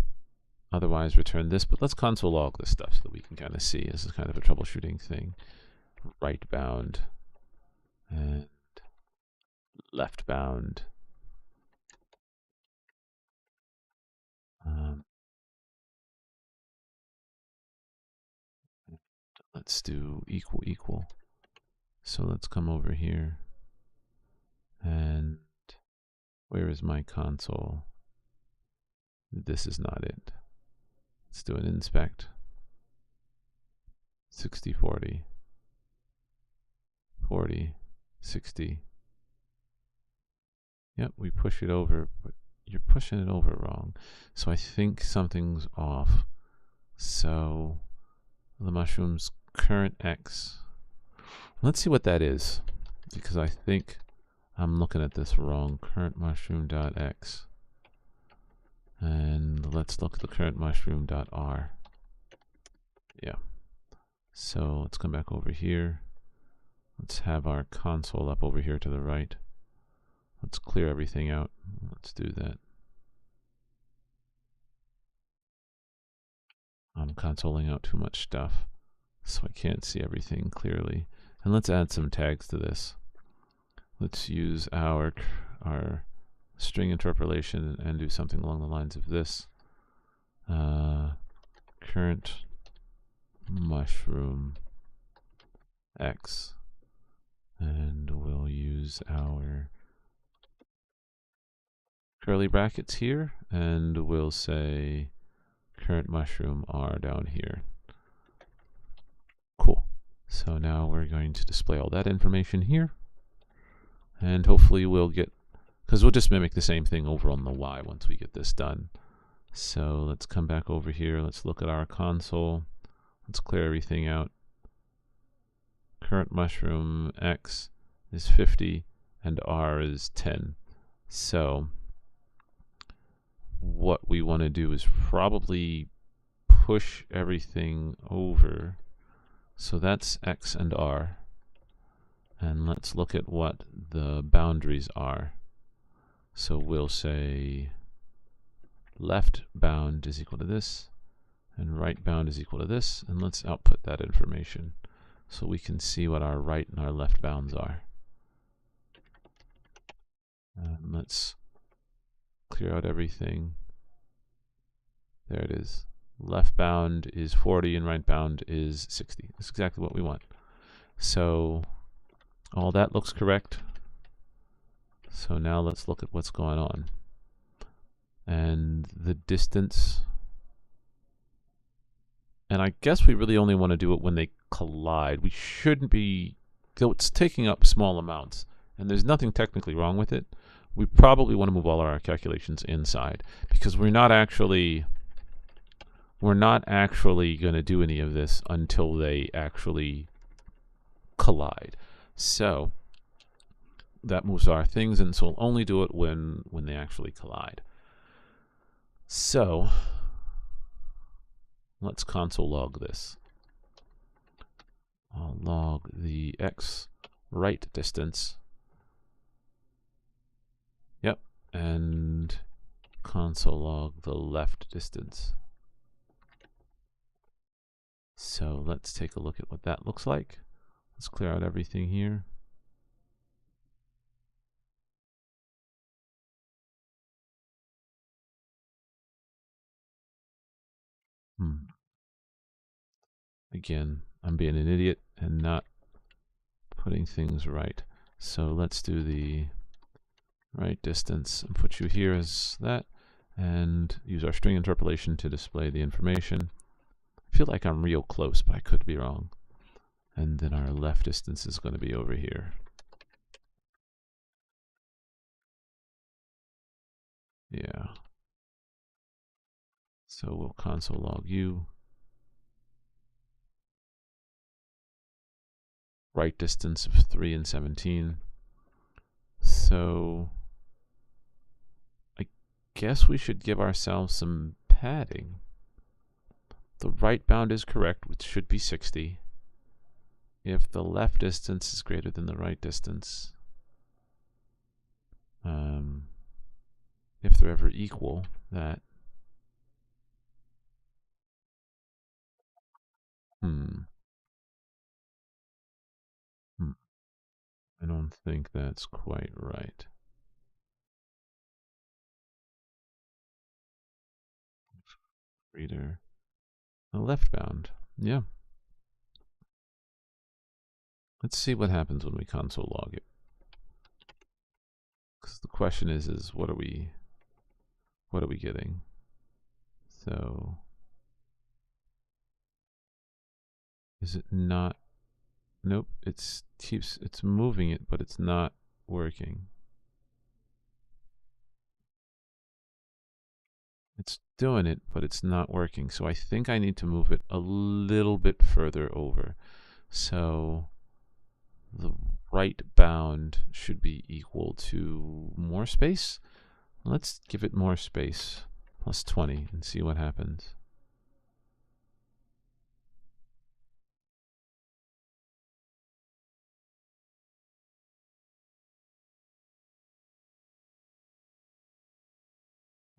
otherwise return this, but let's console log this stuff so that we can kind of see. This is kind of a troubleshooting thing. Right bound and left bound. Let's do equal equal. So let's come over here, and where is my console? This is not it. Let's do an inspect. 60/40. 40, 60. Yep, we push it over, but you're pushing it over wrong. So I think something's off. So the mushroom's current X. Let's see what that is, because I think I'm looking at this wrong. Current mushroom.x. And let's look at the current mushroom.r. Yeah. So let's come back over here. Let's have our console up over here to the right. Let's clear everything out. Let's do that. I'm consoling out too much stuff, so I can't see everything clearly. And let's add some tags to this. Let's use our string interpolation and do something along the lines of this. Current mushroom X. And we'll use our curly brackets here, and we'll say current mushroom R down here. Cool. So now we're going to display all that information here, and hopefully we'll get, because we'll just mimic the same thing over on the Y once we get this done. So let's come back over here. Let's look at our console. Let's clear everything out. Current mushroom X is 50 and R is 10. So what we want to do is probably push everything over. So that's X and R. And let's look at what the boundaries are. So we'll say left bound is equal to this, and right bound is equal to this, and let's output that information so we can see what our right and our left bounds are. And let's clear out everything. There it is. Left bound is 40 and right bound is 60. That's exactly what we want. So all that looks correct. So now let's look at what's going on. And the distance, and I guess we really only want to do it when they collide. We shouldn't be, though it's taking up small amounts, and there's nothing technically wrong with it, we probably want to move all of our calculations inside, because we're not actually going to do any of this until they actually collide. So that moves our things, and so we'll only do it when they actually collide. So let's console log this. I'll log the X right distance. Yep, and console log the left distance. So let's take a look at what that looks like. Let's clear out everything here. Again, I'm being an idiot and not putting things right. So let's do the right distance and put you here as that, and use our string interpolation to display the information. I feel like I'm real close, but I could be wrong. And then our left distance is going to be over here. Yeah. So we'll console log u. Right distance of 3 and 17. So I guess we should give ourselves some padding. The right bound is correct, which should be 60. If the left distance is greater than the right distance, if they're ever equal, that I don't think that's quite right. Reader, the left bound, yeah. Let's see what happens when we console log it. Because the question is what are we getting? So is it not Nope, it's moving it, but it's not working. It's doing it, but it's not working. So I think I need to move it a little bit further over. So the right bound should be equal to more space. Let's give it more space, plus 20, and see what happens.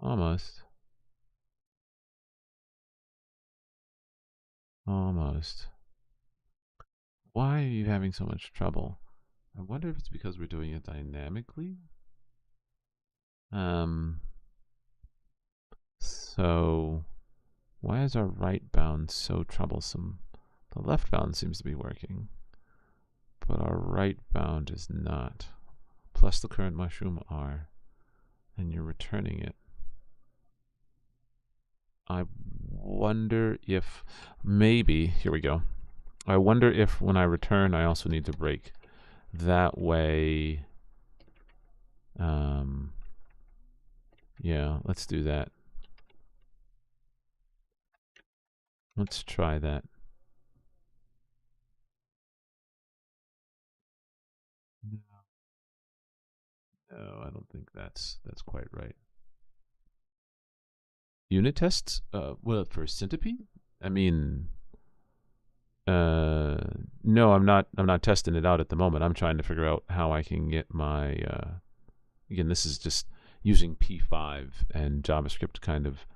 Almost. Almost. Why are you having so much trouble? I wonder if it's because we're doing it dynamically. So why is our right bound so troublesome? The left bound seems to be working, but our right bound is not. Plus the current mushroom R, and you're returning it. I wonder if maybe, here we go. I wonder if when I return, I also need to break. That way, yeah, let's do that. Let's try that. No, I don't think that's quite right. Unit tests? Well, for Centipede? I mean, no, I'm not. I'm not testing it out at the moment. I'm trying to figure out how I can get my. Again, this is just using P5 and JavaScript to kind of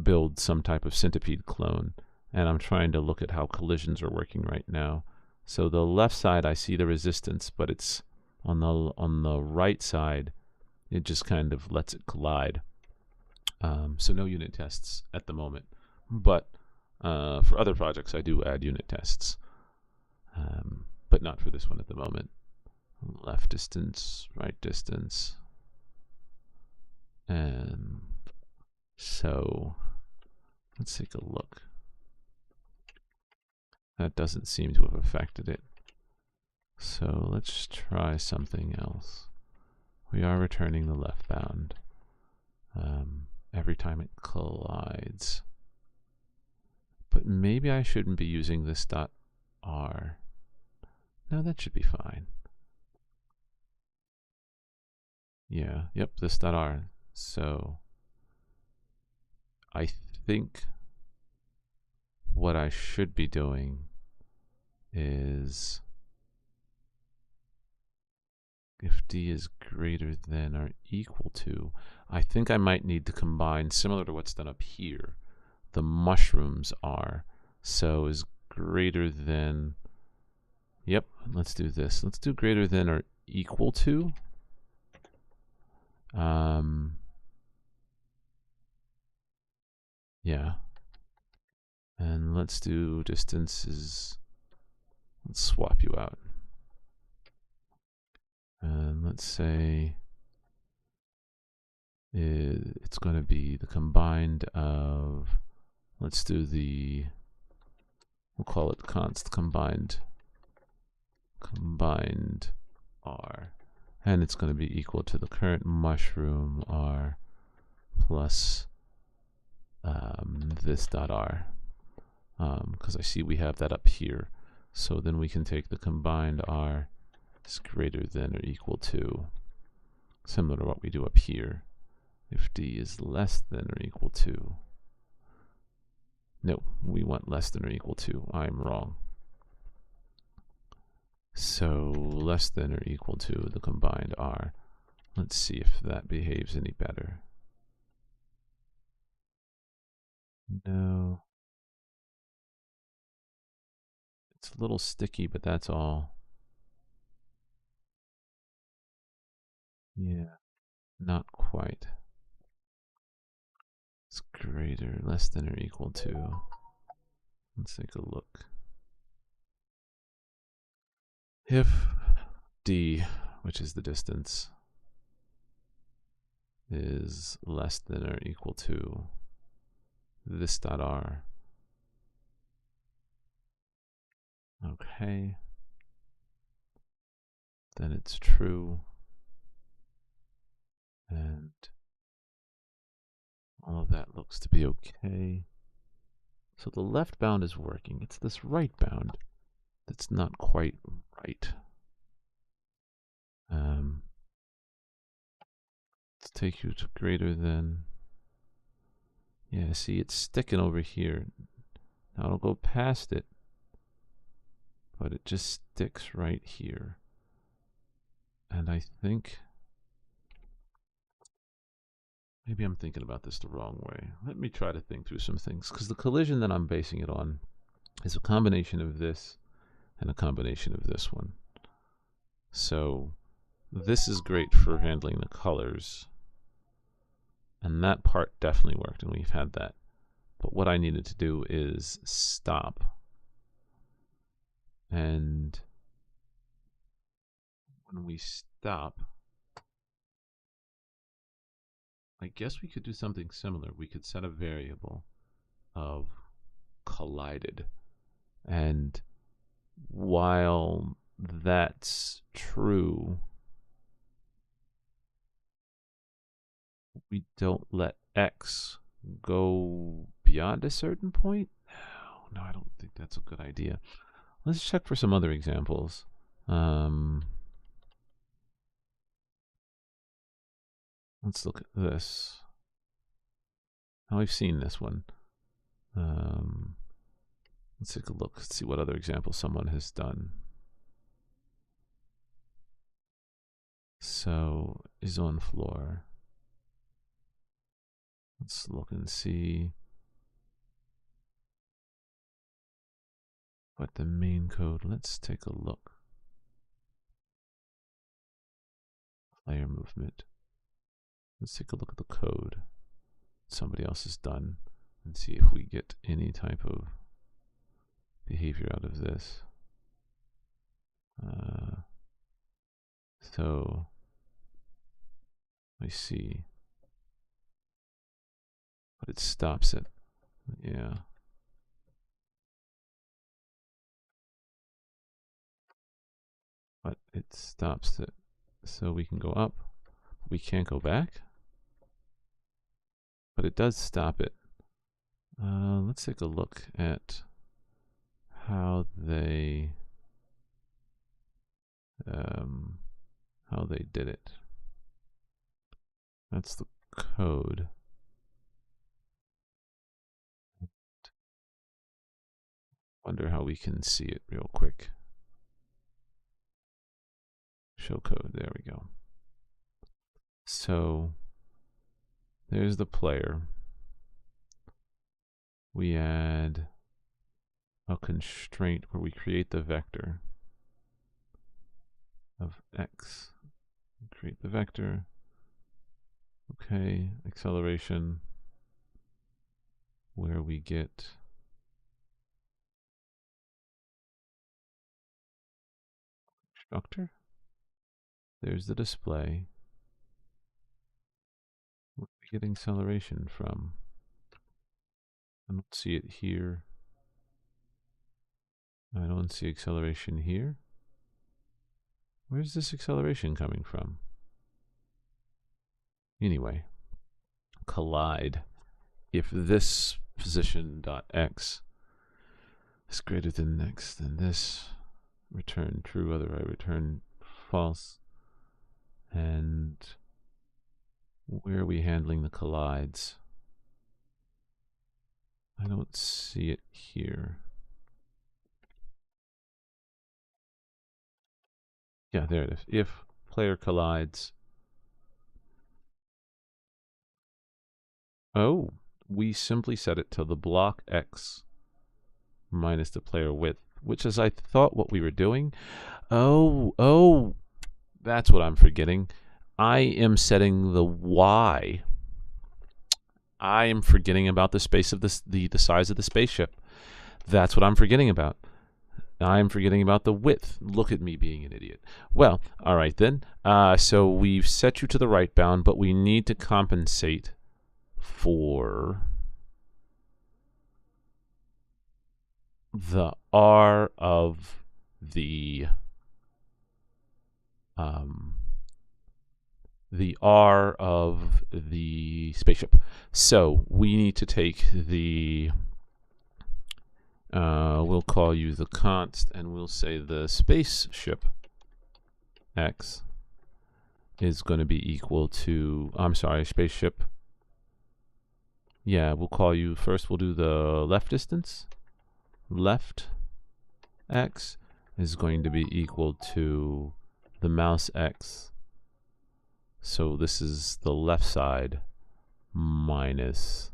build some type of Centipede clone, and I'm trying to look at how collisions are working right now. So the left side, I see the resistance, but it's on the right side. It just kind of lets it collide. So no unit tests at the moment, but for other projects I do add unit tests, but not for this one at the moment. Left distance, right distance, and so let's take a look. That doesn't seem to have affected it. So let's try something else. We are returning the left bound every time it collides. But maybe I shouldn't be using this dot R. No, that should be fine. Yeah, yep, this dot R. So I think what I should be doing is if D is greater than or equal to, I think I might need to combine, similar to what's done up here, the mushrooms are. So is greater than, yep, let's do this. Let's do greater than or equal to. Yeah. And let's do distances. Let's swap you out. And let's say it's going to be the combined of, let's do we'll call it const combined R. And it's going to be equal to the current mushroom R plus this dot R. Because I see we have that up here. So then we can take the combined R is greater than or equal to, similar to what we do up here. If D is less than or equal to, no, we want less than or equal to. I'm wrong. So less than or equal to the combined R. Let's see if that behaves any better. No. It's a little sticky, but that's all. Yeah, not quite. It's greater, less than or equal to. Let's take a look. If D, which is the distance, is less than or equal to this dot R. Okay. then it's true. And all of that looks to be okay. So the left bound is working. It's this right bound that's not quite right. Let's take you to greater than. Yeah, see, it's sticking over here. Now it'll go past it, but it just sticks right here. And I think maybe I'm thinking about this the wrong way. Let me try to think through some things, because the collision that I'm basing it on is a combination of this and a combination of this one. So this is great for handling the colors, and that part definitely worked, and we've had that. But what I needed to do is stop. And when we stop, I guess we could do something similar. We could set a variable of collided. And while that's true, we don't let x go beyond a certain point. No, I don't think that's a good idea. Let's check for some other examples. Let's look at this. Now we've seen this one. Let's take a look. Let's see what other examples someone has done. So is on floor. Let's look and see what the main code. Let's take a look. Player movement. Let's take a look at the code somebody else has done and see if we get any type of behavior out of this. So I see, but it stops it. Yeah. But it stops it. So we can go up. We can't go back. But it does stop it. Let's take a look at how they did it. That's the code. Wonder how we can see it real quick. Show code, there we go. So there's the player. We add a constraint where we create the vector of x. Create the vector. Okay, acceleration, where we get constructor. There's the display. Where do we get acceleration from? I don't see it here. I don't see acceleration here. Where's this acceleration coming from? Anyway, collide. If this position dot x is greater than x, then this return true, otherwise return false. And where are we handling the collides? I don't see it here. Yeah, there it is. If player collides. Oh, we simply set it to the block x minus the player width, which is, I thought, what we were doing. Oh, that's what I'm forgetting. I am setting the y. I am forgetting about the space of this, the size of the spaceship. That's what I'm forgetting about. I'm forgetting about the width. Look at me being an idiot. Well, all right then. So we've set you to the right bound, but we need to compensate for the r of the um, the R of the spaceship. So we need to take the, we'll call you the const, and we'll say the spaceship X is going to be equal to, I'm sorry, spaceship. Yeah, we'll call you first, we'll do the left distance. Left X is going to be equal to the mouse X. So this is the left side minus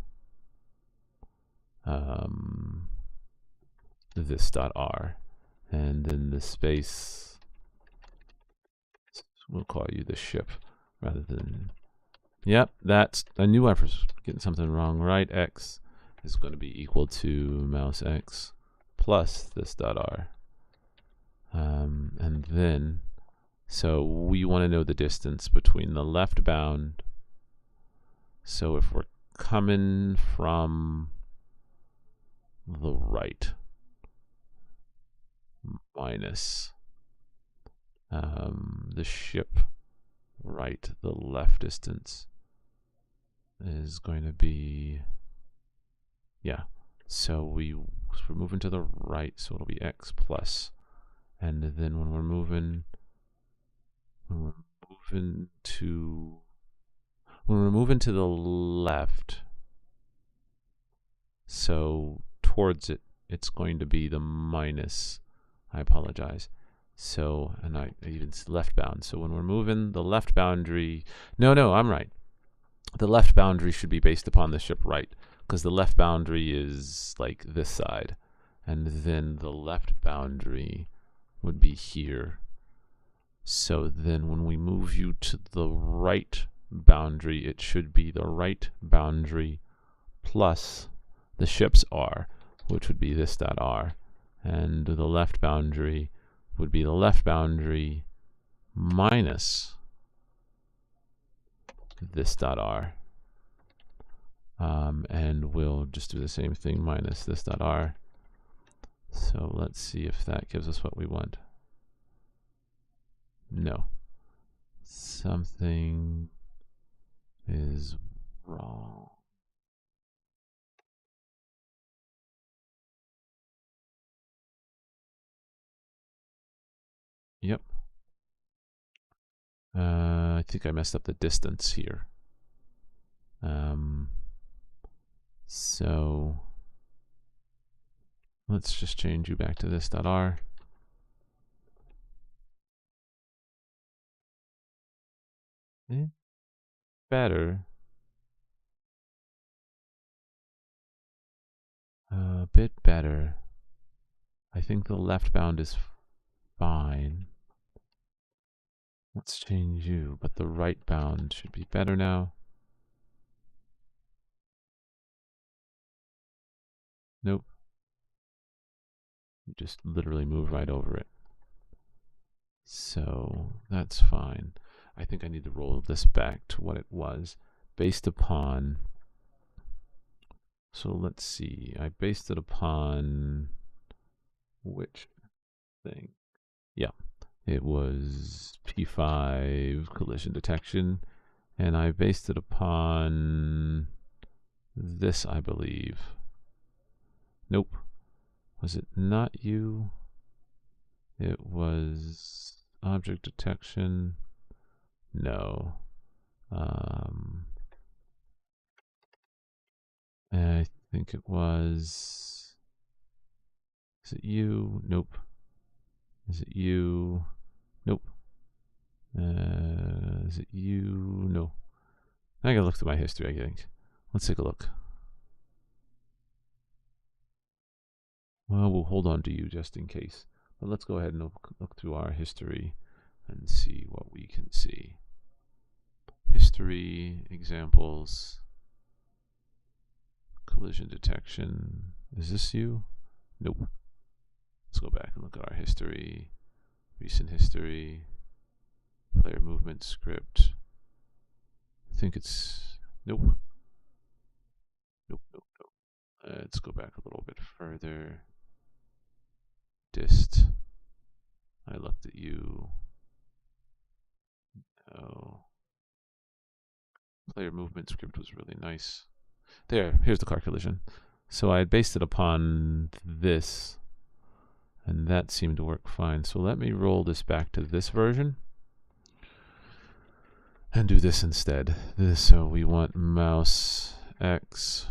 this dot R. And then the space, we'll call you the ship rather than, yep, that's, I knew I was getting something wrong. Right X is going to be equal to mouse X plus this dot R. And then, so we want to know the distance between the left bound. So if we're coming from the right minus the ship right, the left distance is going to be, yeah. So we're moving to the right, so it'll be X plus. And then when we're moving to the left, so towards it, it's going to be the minus. I apologize. So, and I even left bound. So when we're moving the left boundary, no, I'm right. The left boundary should be based upon the ship right, because the left boundary is like this side, and then the left boundary would be here. So then when we move you to the right boundary, it should be the right boundary plus the ship's R, which would be this dot R. And the left boundary would be the left boundary minus this dot R. And we'll just do the same thing minus this dot R. So let's see if that gives us what we want. No. Something is wrong. Yep. I think I messed up the distance here. So let's just change you back to this dot R. Better. A bit better. I think the left bound is fine. Let's change you, but the right bound should be better now. Nope. You just literally move right over it. So that's fine. I think I need to roll this back to what it was based upon. So let's see. I based it upon which thing? Yeah. It was P5 collision detection, and I based it upon this, I believe. Nope. Was it not you? It was object detection. No. I think it was. Is it you? Nope. Is it you? Nope. Is it you? No. I gotta look through my history, I think. Let's take a look. Well, we'll hold on to you just in case. But let's go ahead and look through our history and see what we can see. History, examples, collision detection. Is this you? Nope. Let's go back and look at our history, recent history, player movement script. I think it's, nope. Nope. Let's go back a little bit further. Dist. I looked at you. Oh, player movement script was really nice. Here's the car collision. So I had based it upon this, and that seemed to work fine. So let me roll this back to this version and do this instead. So we want mouse X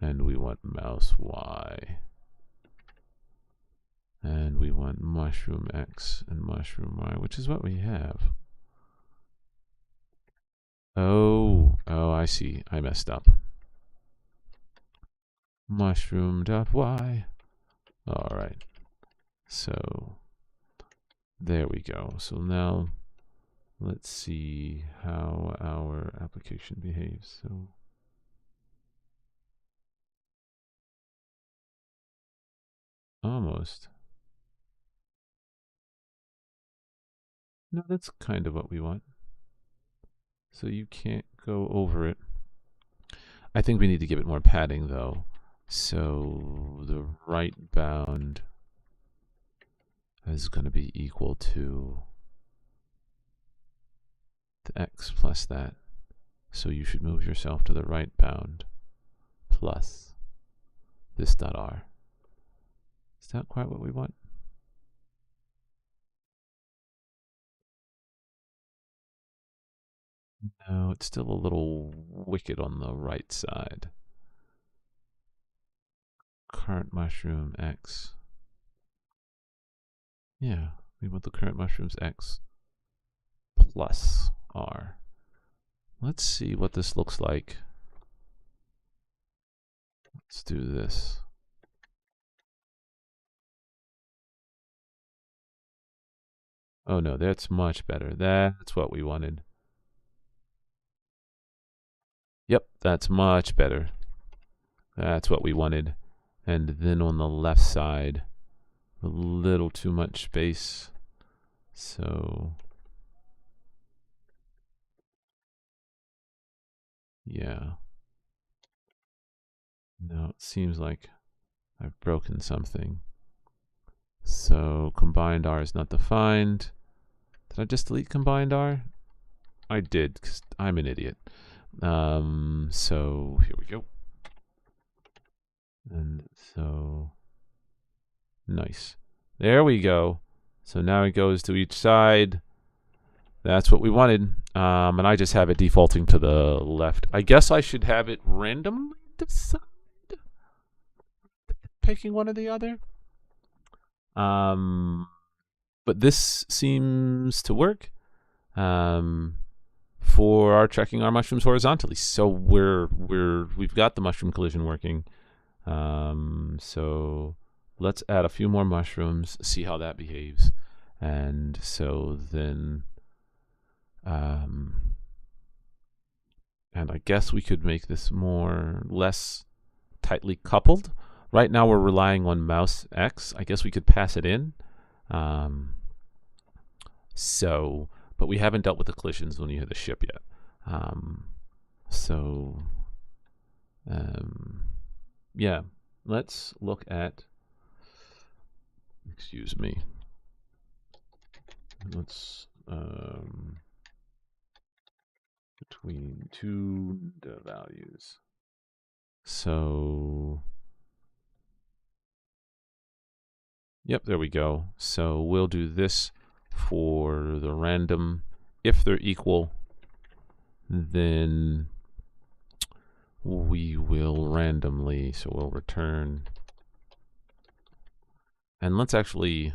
and we want mouse Y. And we want mushroom X and mushroom Y, which is what we have. Oh, I see. I messed up. Mushroom.y. All right. So there we go. So now let's see how our application behaves. So almost. No, that's kind of what we want. So you can't go over it. I think we need to give it more padding though. So the right bound is going to be equal to the x plus that. So you should move yourself to the right bound plus this dot r. Is that quite what we want? No, it's still a little wicked on the right side. Current mushroom x. Yeah, we want the current mushrooms x plus r. Let's see what this looks like. Let's do this. Oh no, that's much better. That's what we wanted. Yep, that's much better. That's what we wanted. And then on the left side, a little too much space. So yeah. No, it seems like I've broken something. So combined R is not defined. Did I just delete combined R? I did, because I'm an idiot. So here we go. And so nice. There we go. So now it goes to each side. That's what we wanted. And I just have it defaulting to the left. I guess I should have it randomly decide, picking one or the other. But this seems to work for our tracking our mushrooms horizontally. So we've got the mushroom collision working. So let's add a few more mushrooms, see how that behaves. And so then, and I guess we could make this less tightly coupled. Right now we're relying on mouse X. I guess we could pass it in. But we haven't dealt with the collisions when you hit the ship yet. Yeah, let's look at, excuse me. Let's, between two values. So, yep, there we go. So we'll do this for the random. If they're equal, then we will randomly, so we'll return. And let's actually,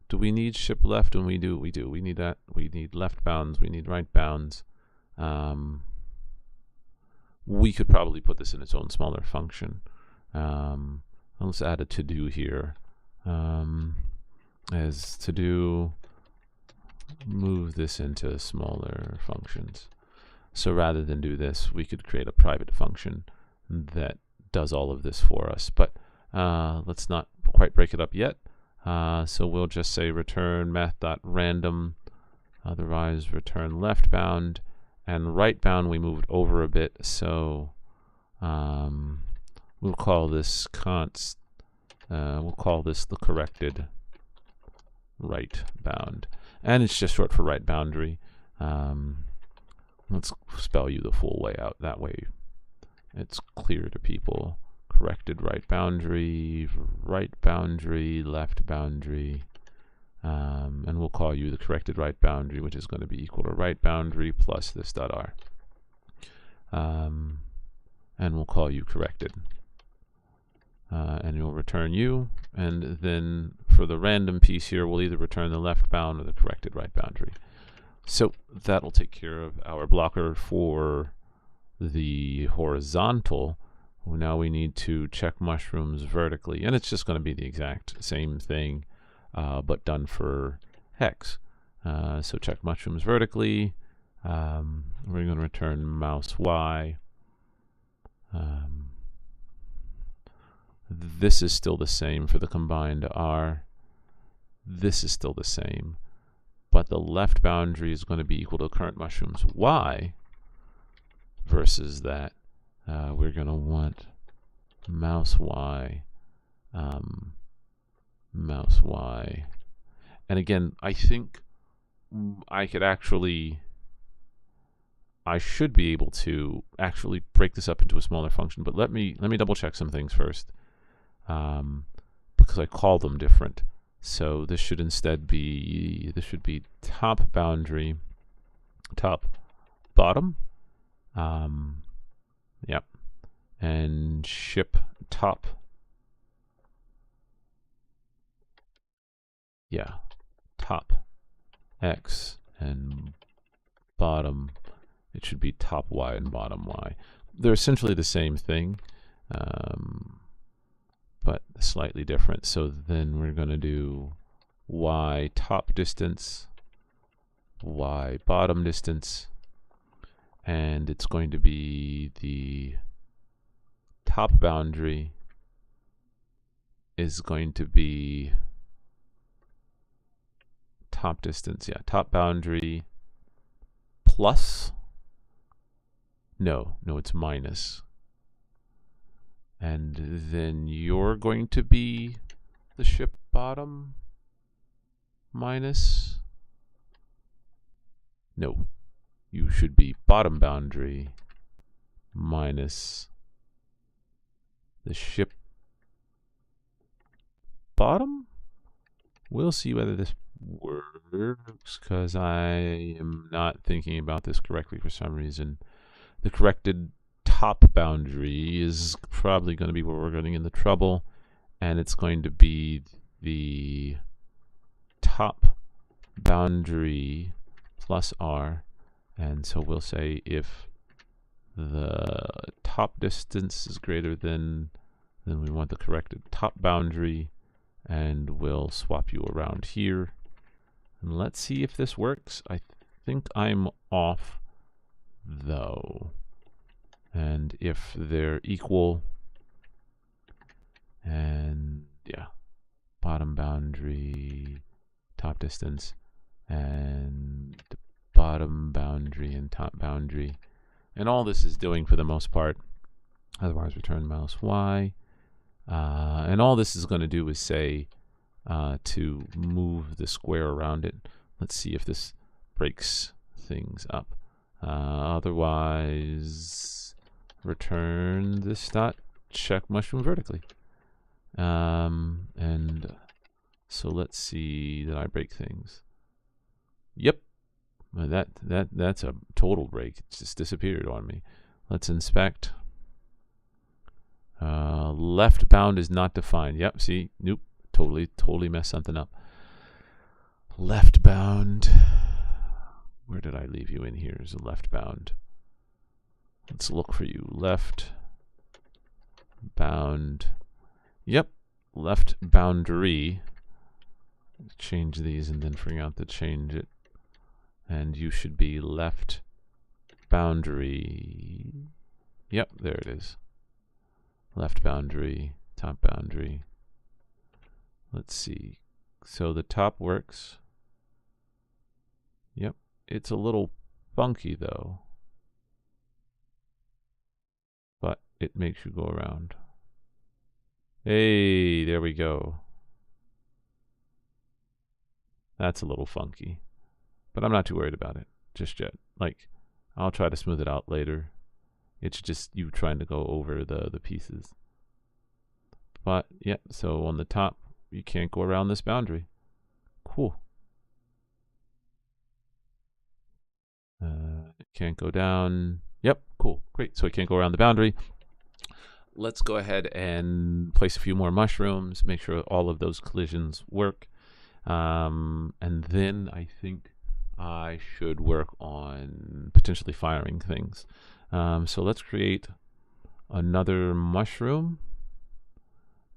do we need ship left? And we do. We need that. We need left bounds. We need right bounds. We could probably put this in its own smaller function. Let's add a to-do here. As to-do, move this into smaller functions. So rather than do this, we could create a private function that does all of this for us. But let's not quite break it up yet. So we'll just say return math.random, otherwise return left bound, and right bound we moved over a bit. So we'll call this we'll call this the corrected right bound. And it's just short for right boundary. Let's spell you the full way out. That way it's clear to people. Corrected right boundary, left boundary. And we'll call you the corrected right boundary, which is going to be equal to right boundary plus this dot r. And we'll call you corrected. And you'll return you. And then for the random piece here, we'll either return the left bound or the corrected right boundary. So that'll take care of our blocker for the horizontal. Now we need to check mushrooms vertically. And it's just going to be the exact same thing, but done for hex. So check mushrooms vertically. We're going to return mouse Y. This is still the same for the combined R. This is still the same. But the left boundary is going to be equal to current mushrooms Y versus that. We're going to want mouse Y. Mouse Y. And again, I think I should be able to actually break this up into a smaller function, but let me double check some things first, because I call them different. So this should instead be, top boundary, top bottom, yep, and ship top, yeah, top X and bottom. It should be top Y and bottom Y. They're essentially the same thing, but slightly different. So then we're going to do Y top distance, Y bottom distance, and it's going to be the top boundary is going to be top distance, yeah, top boundary plus, no, it's minus. And then you're going to be the ship bottom minus, no, you should be bottom boundary minus the ship bottom. We'll see whether this works, because I am not thinking about this correctly for some reason. The corrected top boundary is probably going to be where we're getting into trouble, and it's going to be the top boundary plus R. And so we'll say if the top distance is greater than, then we want the corrected top boundary, and we'll swap you around here. And let's see if this works. I think I'm off though. And if they're equal, and yeah, bottom boundary, top distance, and bottom boundary and top boundary. And all this is doing for the most part, otherwise return mouse Y. And all this is going to do is say to move the square around it. Let's see if this breaks things up. Otherwise, return this dot check mushroom vertically. And so let's see that I break things. Yep, that's a total break. It just disappeared on me. Let's inspect. Left bound is not defined. Yep, see, nope, totally messed something up. Left bound. Where did I leave you in here? Is a left bound. Let's look for you. Left bound. Yep, left boundary. Change these and then figure out to change it. And you should be left boundary. Yep, there it is. Left boundary, top boundary. Let's see. So the top works. Yep. It's a little funky though, but it makes you go around. Hey, there we go. That's a little funky, but I'm not too worried about it just yet. Like, I'll try to smooth it out later. It's just you trying to go over the pieces. But yeah, so on the top, you can't go around this boundary. Cool. It can't go down. Yep, cool, great. So it can't go around the boundary. Let's go ahead and place a few more mushrooms, make sure all of those collisions work. And then I think I should work on potentially firing things. So let's create another mushroom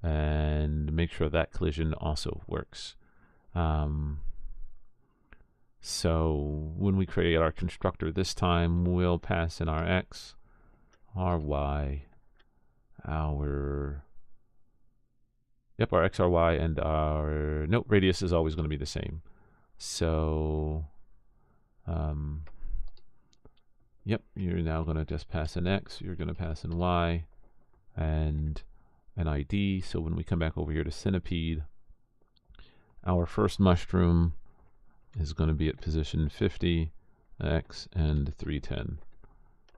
and make sure that collision also works. So when we create our constructor this time, we'll pass in our x, our y, our x, our y, and our radius is always going to be the same. So you're now going to just pass an x, you're going to pass an y, and an ID. So when we come back over here to Centipede, our first mushroom is going to be at position 50, x, and 310.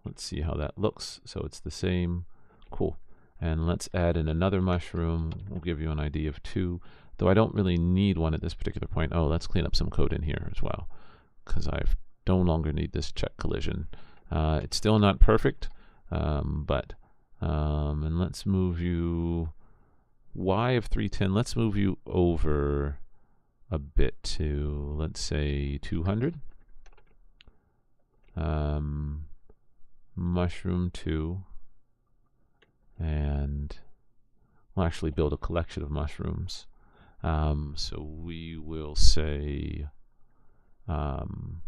Let's see how that looks. So it's the same. Cool. And let's add in another mushroom. We'll give you an ID of 2, though I don't really need one at this particular point. Oh, let's clean up some code in here as well, because I no longer need this check collision. It's still not perfect, and let's move you y of 310. Let's move you over a bit to, let's say, 200. Mushroom 2, and we'll actually build a collection of mushrooms. So we will say, and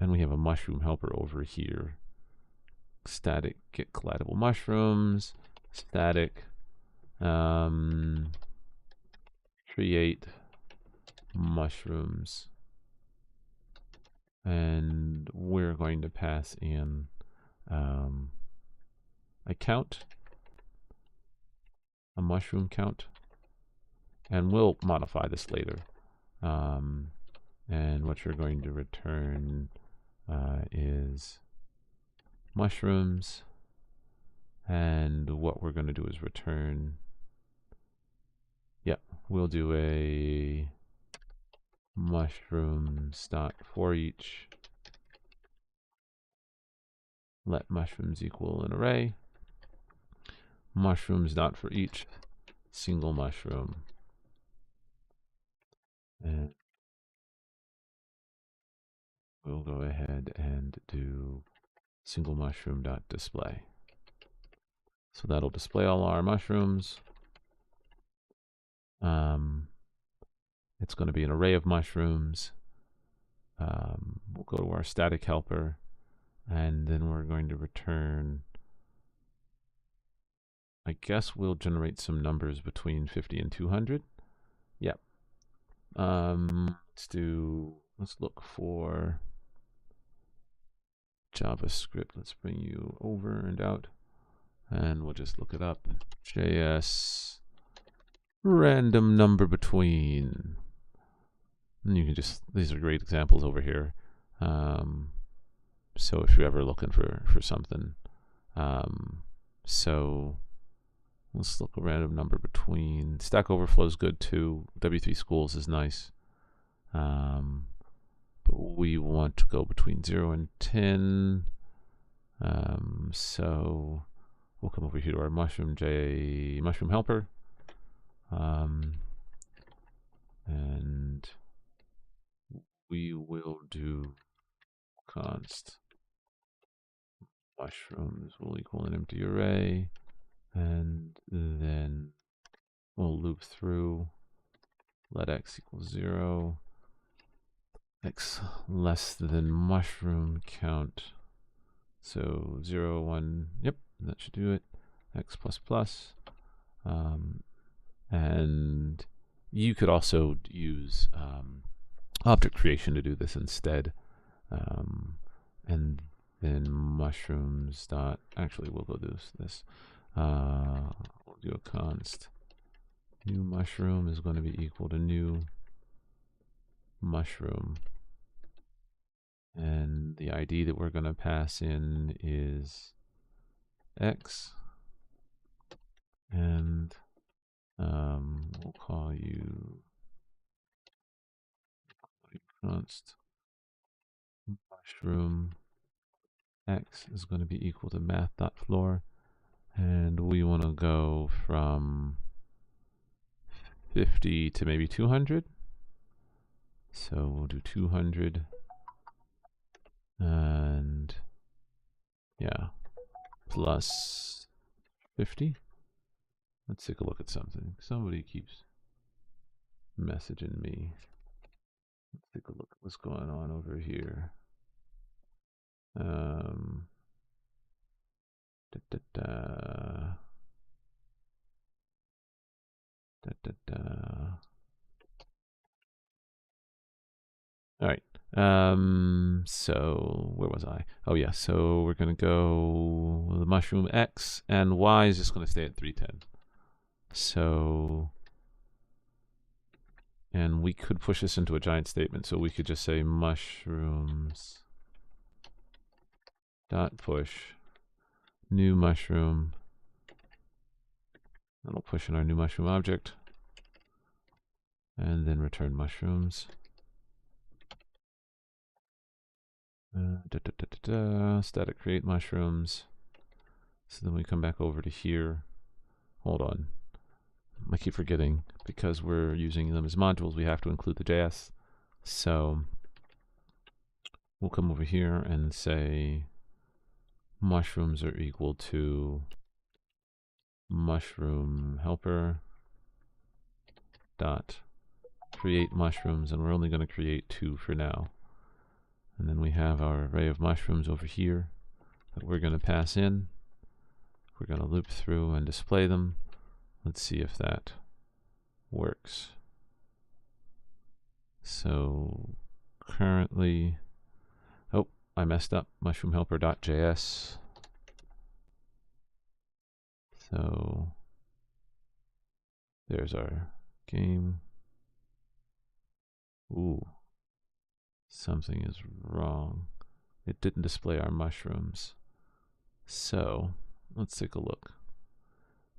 we have a mushroom helper over here. Static get collidable mushrooms, static create mushrooms, and we're going to pass in a count, a mushroom count, and we'll modify this later. And what you're going to return is mushrooms, and what we're going to do is return, we'll do a mushrooms dot for each, let mushrooms equal an array, mushrooms dot for each single mushroom, and we'll go ahead and do single mushroom dot display. So that'll display all our mushrooms. It's going to be an array of mushrooms. We'll go to our static helper, and then we're going to return, I guess we'll generate some numbers between 50 and 200. Yep. Let's look for JavaScript. Let's bring you over and out, and we'll just look it up. JS random number between. And you can just, these are great examples over here. So if you're ever looking for something, so let's look a random number between. Stack Overflow is good too. W3 Schools is nice. But we want to go between 0 and 10. So we'll come over here to our mushroom helper. And we will do const mushrooms will equal an empty array, and then we'll loop through, let x equal 0, x less than mushroom count, so 0, 1, yep, that should do it, x plus plus, and you could also use object creation to do this instead, and then mushrooms dot, actually we'll go do this, we'll do a const new mushroom is going to be equal to new mushroom. And the ID that we're going to pass in is X. And we'll call you const mushroom X is going to be equal to math.floor. And we want to go from 50 to maybe 200. So we'll do 200. And yeah, plus 50. Let's take a look at something. Somebody keeps messaging me. Let's take a look at what's going on over here. Da, da, da. Da, da, da. All right. So where was I? Oh yeah. So we're gonna go the mushroom X, and Y is just gonna stay at 310. So, and we could push this into a giant statement. So we could just say mushrooms dot push new mushroom. That'll push in our new mushroom object, and then return mushrooms. Static create mushrooms. So then we come back over to here. Hold on. I keep forgetting because we're using them as modules. We have to include the JS. So we'll come over here and say mushrooms are equal to mushroom helper dot create mushrooms, and we're only going to create 2 for now. And then we have our array of mushrooms over here that we're going to pass in. We're going to loop through and display them. Let's see if that works. So currently, oh, I messed up. Mushroom helper.js. So there's our game. Ooh, something is wrong. It didn't display our mushrooms. So let's take a look.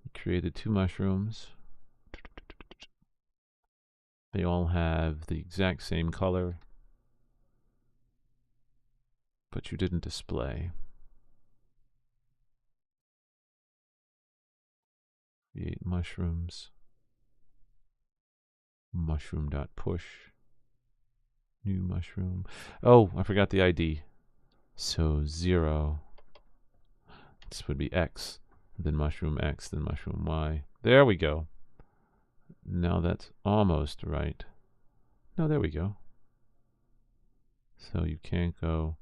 We created 2 mushrooms. They all have the exact same color, but you didn't display. Create mushrooms. Mushroom.push. New mushroom. Oh, I forgot the ID. So 0. This would be X. Then mushroom X, then mushroom Y. There we go. Now that's almost right. No, there we go. So you can't go.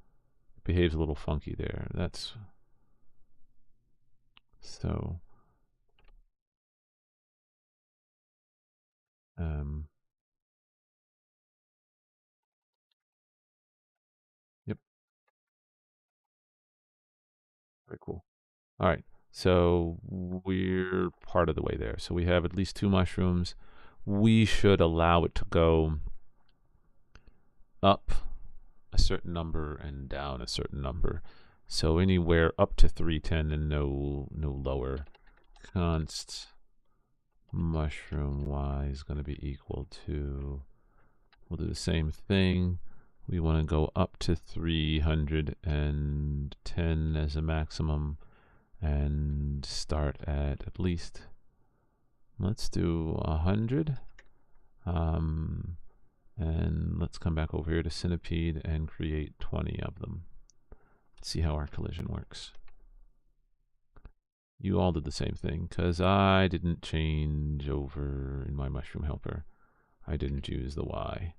It behaves a little funky there. That's so. Yep. Very cool. All right. So we're part of the way there. So we have at least 2 mushrooms. We should allow it to go up a certain number and down a certain number. So anywhere up to 310 and no lower. Const mushroom Y is going to be equal to, we'll do the same thing. We want to go up to 310 as a maximum and start at least, let's do 100. And let's come back over here to Centipede and create 20 of them. Let's see how our collision works. You all did the same thing because I didn't change over in my mushroom helper. I didn't use the Y.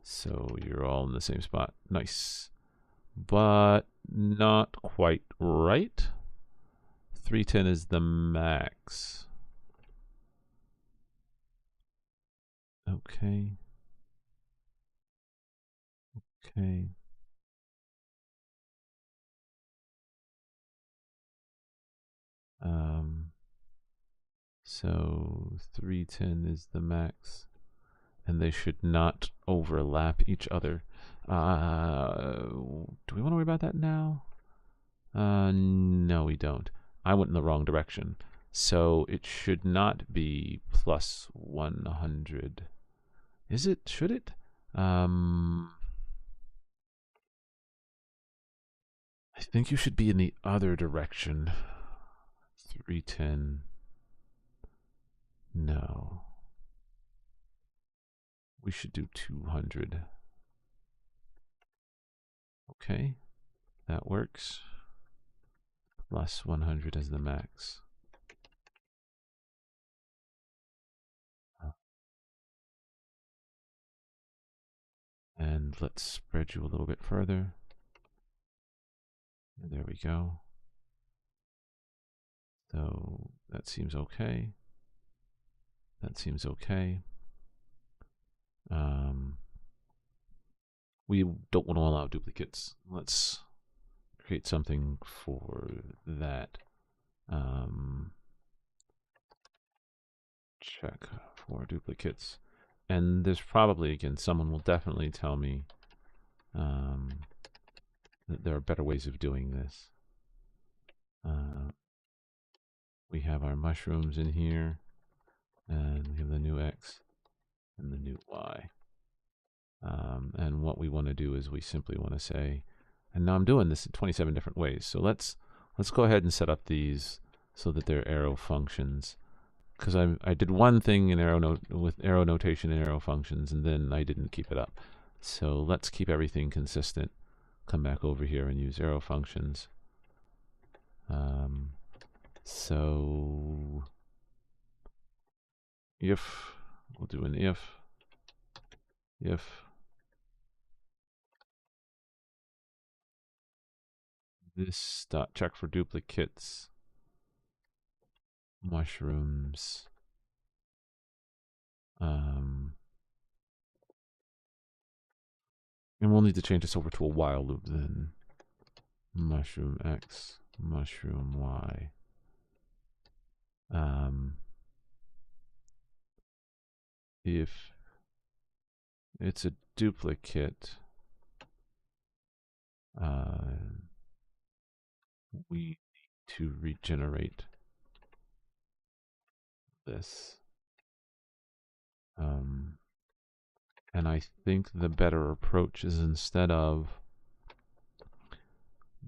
So you're all in the same spot. Nice. But not quite right. 310 is the max. Okay. Okay. So 310 is the max. and they should not overlap each other. Do we want to worry about that now? No, we don't. I went in the wrong direction. So it should not be plus 100. Is it? Should it? I think you should be in the other direction. 310. No. We should do 200. Okay. That works. Plus 100 as the max. And let's spread you a little bit further. And there we go. So that seems okay. That seems okay. We don't want to allow duplicates. Let's create something for that. Check for duplicates. And there's probably, again, someone will definitely tell me that there are better ways of doing this. We have our mushrooms in here, and we have the new X and the new Y. And what we want to do is we simply want to say, and now I'm doing this in 27 different ways. So let's go ahead and set up these so that they're arrow functions. Because I did one thing in with arrow notation and arrow functions, and then I didn't keep it up. So let's keep everything consistent. Come back over here and use arrow functions. So if, we'll do an if this dot check for duplicates mushrooms and we'll need to change this over to a while loop then. Mushroom X, mushroom Y. If it's a duplicate, we need to regenerate this. And I think the better approach is instead of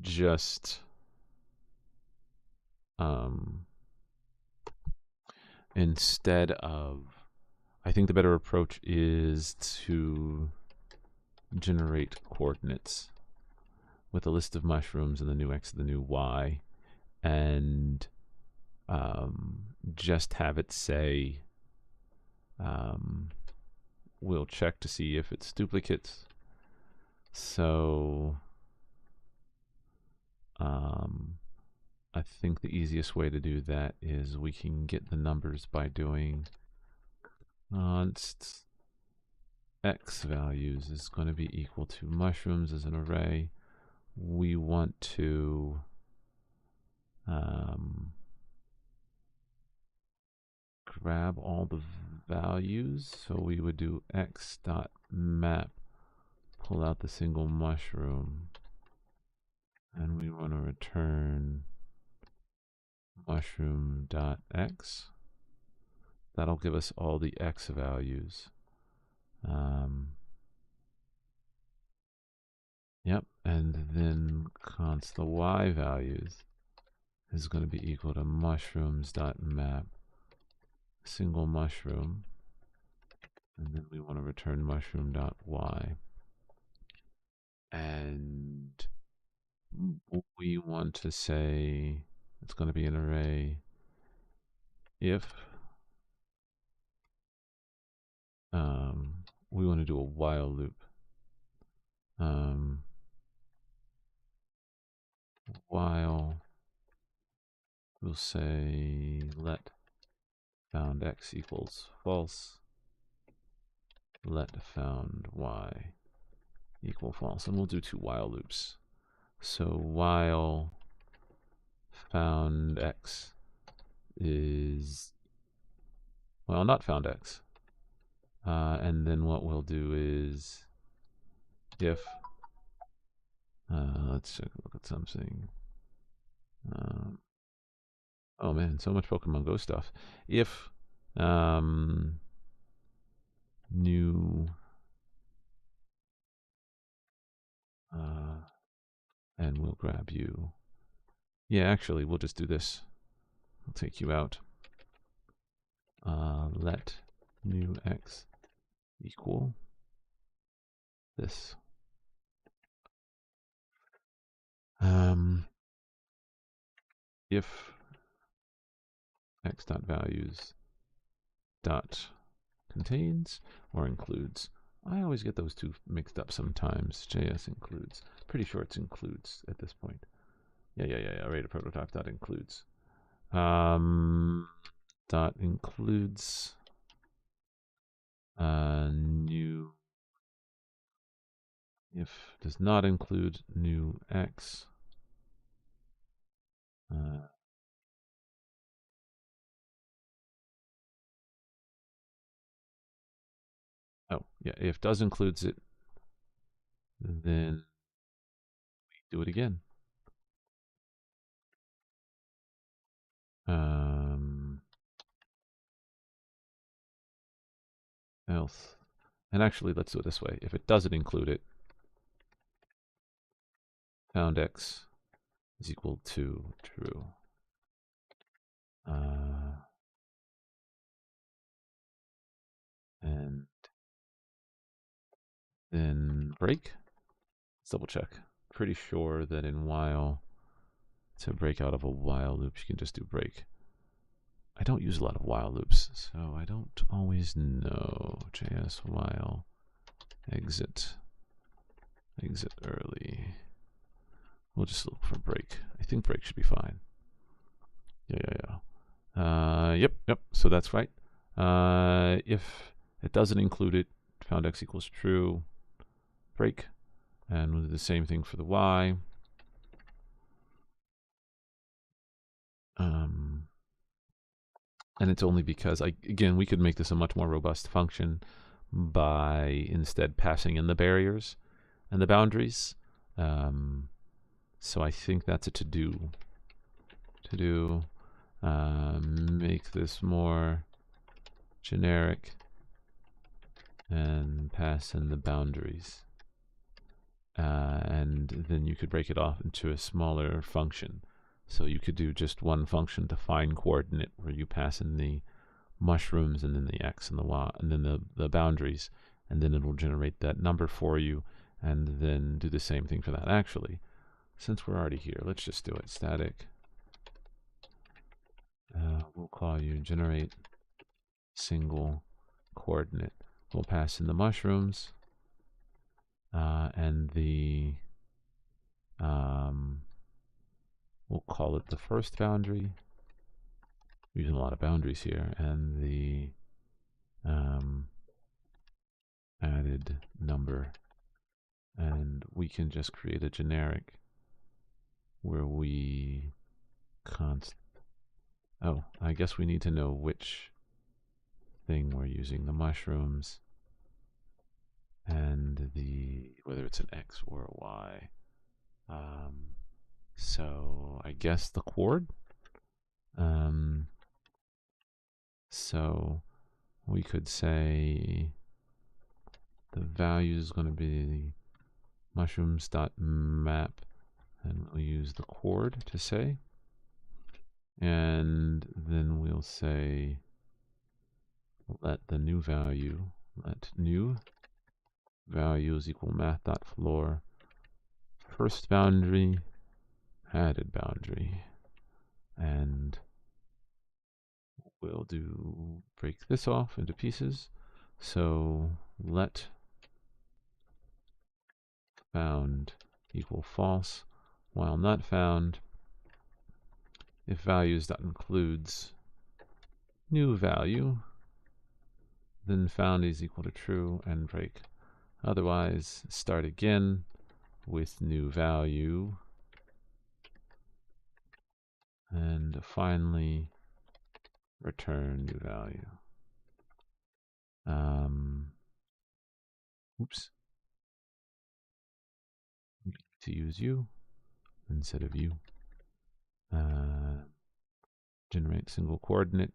just I think the better approach is to generate coordinates with a list of mushrooms and the new X and the new Y, and just have it say we'll check to see if it's duplicates. So I think the easiest way to do that is we can get the numbers by doing const X values is going to be equal to mushrooms as an array. We want to grab all the values. So we would do X dot map, pull out the single mushroom, and we want to return mushroom dot X. That'll give us all the X values. Yep, and then const the Y values is going to be equal to mushrooms dot map single mushroom, and then we want to return mushroom dot Y, and we want to say it's going to be an array if we want to do a while loop. While we'll say let found X equals false, let found Y equal false, and we'll do 2 while loops. So while found X is, well, not found X, And then what we'll do is if, let's take a look at something. Oh man, so much Pokemon Go stuff. If new and we'll grab you. Yeah, actually, we'll just do this. I'll take you out. Let new x equal this. If x dot values dot contains or includes. I always get those two mixed up sometimes. JS includes. Pretty sure it's includes at this point. Yeah. Rate of prototype dot includes. Dot includes new. If does not include new x. Oh, yeah, if does includes it, then we do it again. Else. And actually, let's do it this way. If it doesn't include it, found x is equal to true. And then break. Let's double check. Pretty sure that in while, to break out of a while loop, you can just do break. I don't use a lot of while loops, so I don't always know. JS while exit early. We'll just look for break. I think break should be fine. Yeah. Yep. So that's right. If it doesn't include it, found x equals true, break. And we'll do the same thing for the y. And it's only because, again, we could make this a much more robust function by instead passing in the barriers and the boundaries. So I think that's a to-do. Make this more generic and pass in the boundaries. And then you could break it off into a smaller function. So you could do just one function to find coordinate where you pass in the mushrooms and then the x and the y and then the boundaries, and then it will generate that number for you, and then do the same thing for that. Actually, since we're already here, let's just do it. Static. We'll call you generate single coordinate. We'll pass in the mushrooms and the we'll call it the first boundary. We're using a lot of boundaries here, and the added number, and we can just create a generic where we oh, I guess we need to know which thing we're using, the mushrooms and whether it's an x or a y. So I guess the chord. So we could say the value is going to be mushrooms.map, and we'll use the chord to say, and then we'll say let new value is equal math.floor first boundary added boundary, and we'll break this off into pieces. So let found equal false, while not found if values dot includes new value, then found is equal to true, and break. Otherwise, start again with new value, and finally return new value. Oops. To use U instead of U. Generate single coordinate.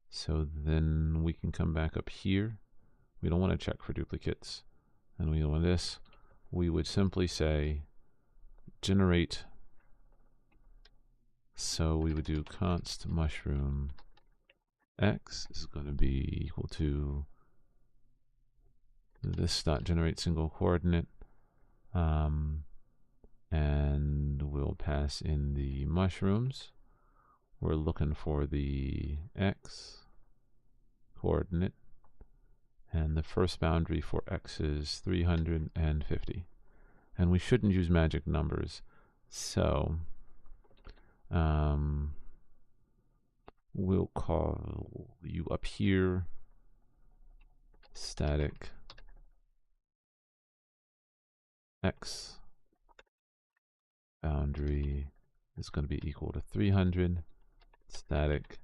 So then we can come back up here. We don't want to check for duplicates. And we want this. We would simply say generate. So we would do const mushroom x is going to be equal to this dot generate single coordinate. And we'll pass in the mushrooms. We're looking for the x coordinate. And the first boundary for x is 350. And we shouldn't use magic numbers. So we'll call you up here static x boundary is going to be equal to 300. Static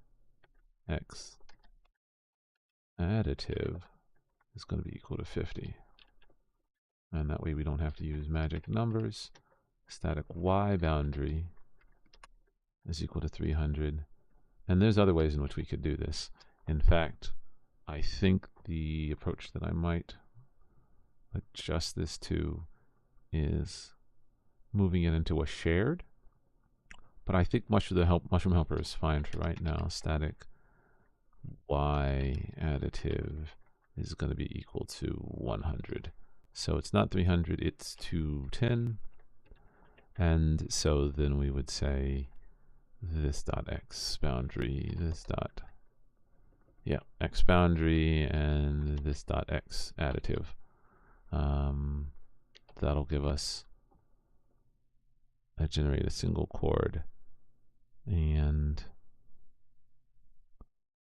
x additive is going to be equal to 50. And that way we don't have to use magic numbers. Static y boundary is equal to 300. And there's other ways in which we could do this. In fact, I think the approach that I might adjust this to is moving it into a shared. But I think mushroom helper is fine for right now. Static y additive is going to be equal to 100. So it's not 300, it's 210. And so then we would say this dot x boundary, this dot, yeah, x boundary, and this dot x additive. That'll give us generate a single chord. And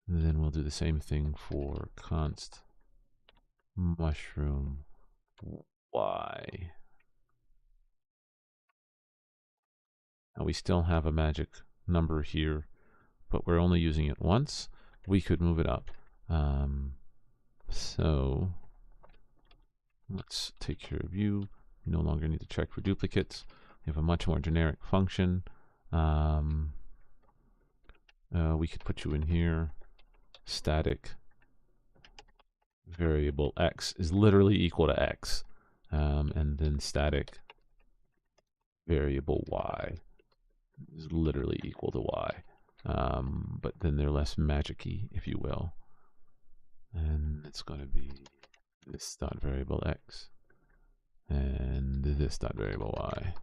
then we'll do the same thing for const mushroom y. Now we still have a magic number here, but we're only using it once. We could move it up. So let's take care of you. We no longer need to check for duplicates. We have a much more generic function. We could put you in here. Static variable x is literally equal to x. And then static variable y is literally equal to y. But then they're less magic-y, if you will. And it's going to be this dot variable x and this dot variable y.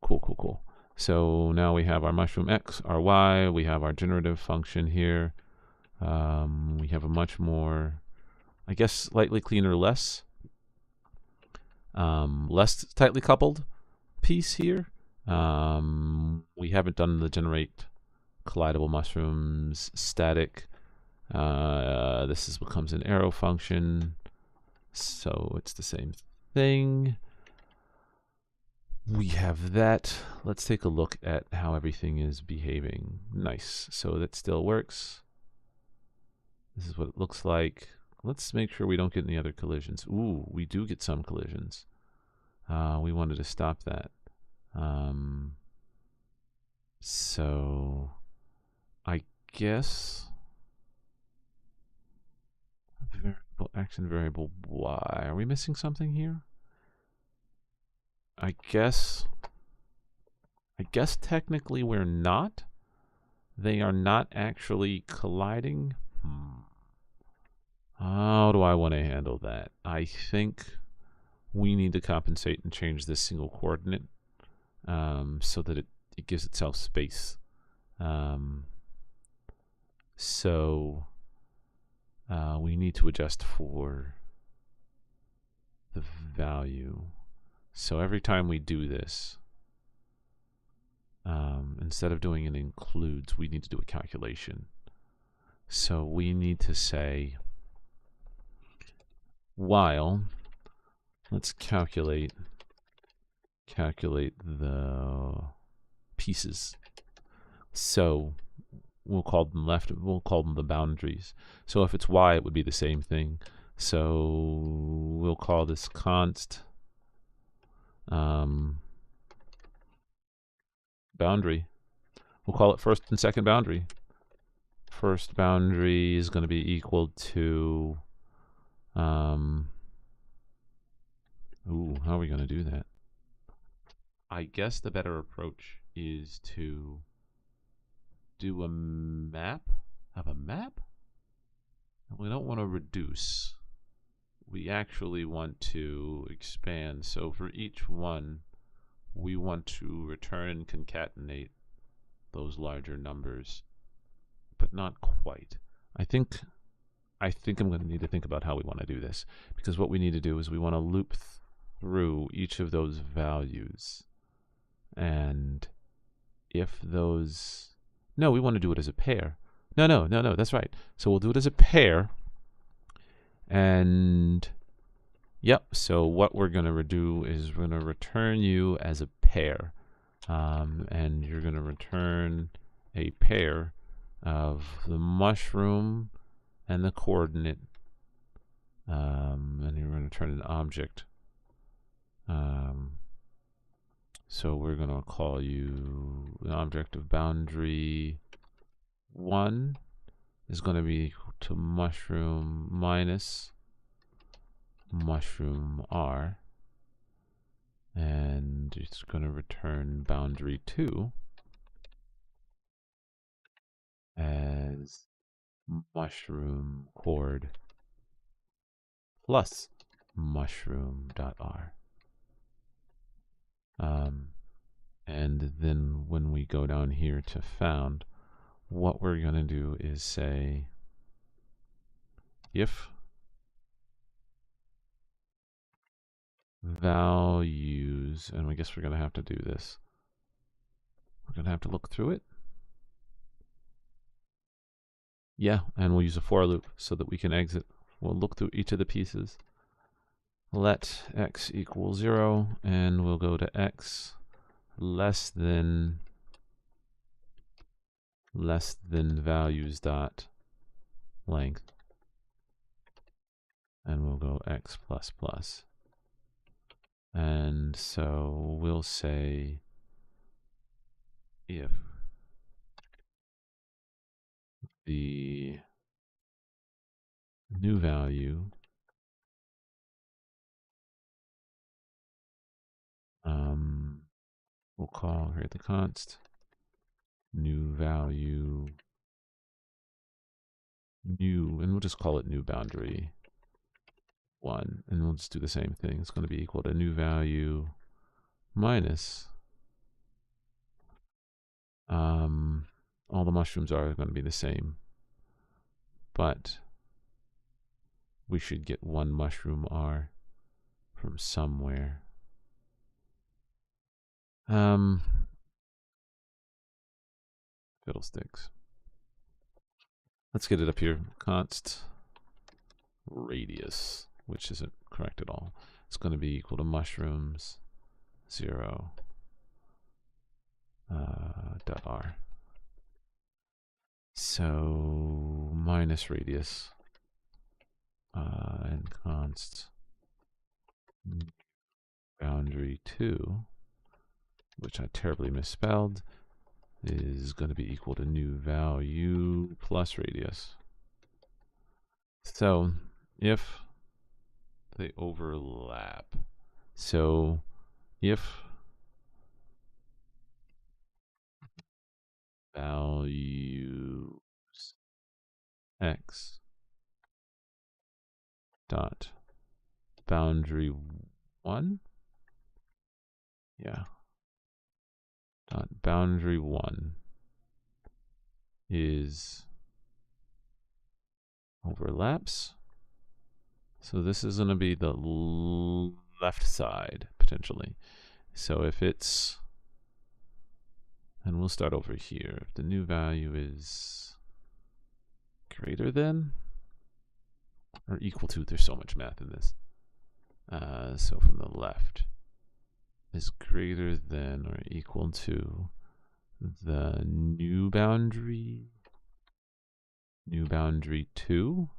Cool, cool, cool. So now we have our mushroom x, our y, we have our generative function here. We have a much more, I guess, slightly cleaner, less tightly coupled piece here. We haven't done the generate collidable mushrooms static. This becomes an arrow function, so it's the same thing. We have that. Let's take a look at how everything is behaving. Nice. So that still works. This is what it looks like. Let's make sure we don't get any other collisions. Ooh, we do get some collisions. We wanted to stop that. So I guess variable action variable y. Are we missing something here? I guess technically we're not. They are not actually colliding. How do I want to handle that? I think we need to compensate and change this single coordinate so that it gives itself space. So we need to adjust for the value. So every time we do this, instead of doing an includes, we need to do a calculation. So we need to say while, let's calculate the pieces. So we'll call them the boundaries. So if it's y, it would be the same thing. So we'll call this const boundary. We'll call it first and second boundary. First boundary is going to be equal to, how are we going to do that? I guess the better approach is to do a map. Have a map? We don't want to reduce. We actually want to expand. So for each one, we want to return and concatenate those larger numbers, but not quite. I think I'm going to need to think about how we want to do this, because what we need to do is we want to loop through each of those values, and if those, no, we want to do it as a pair. No, that's right. So we'll do it as a pair, and yep, so what we're going to do is we're going to return you as a pair, and you're going to return a pair of the mushroom and the coordinate, and you're going to return an object. So we're going to call you an object of boundary 1 is going to be equal to mushroom minus mushroom r, and it's going to return boundary 2 as mushroom chord plus mushroom.r. And then when we go down here to found, what we're going to do is say if values, and I guess we're going to have to do this. We're going to have to look through it. Yeah, and we'll use a for loop so that we can exit. We'll look through each of the pieces. Let x equal 0, and we'll go to x less than values dot length, and we'll go x plus plus. And so we'll say if the new value we'll call here the const new value new, and we'll just call it new boundary 1, and we'll just do the same thing. It's going to be equal to new value minus all the mushrooms are going to be the same, but we should get 1 mushroom r from somewhere. Fiddlesticks. Let's get it up here. Const radius, which isn't correct at all. It's going to be equal to mushrooms 0 dot r. So minus radius and const boundary 2, which I terribly misspelled, is going to be equal to new value plus radius. So if they overlap, so if values x dot boundary 1, yeah, dot boundary 1 is overlaps. So this is going to be the left side potentially. So if it's, and we'll start over here. If the new value is greater than or equal to, there's so much math in this. So from the left is greater than or equal to the new boundary 2,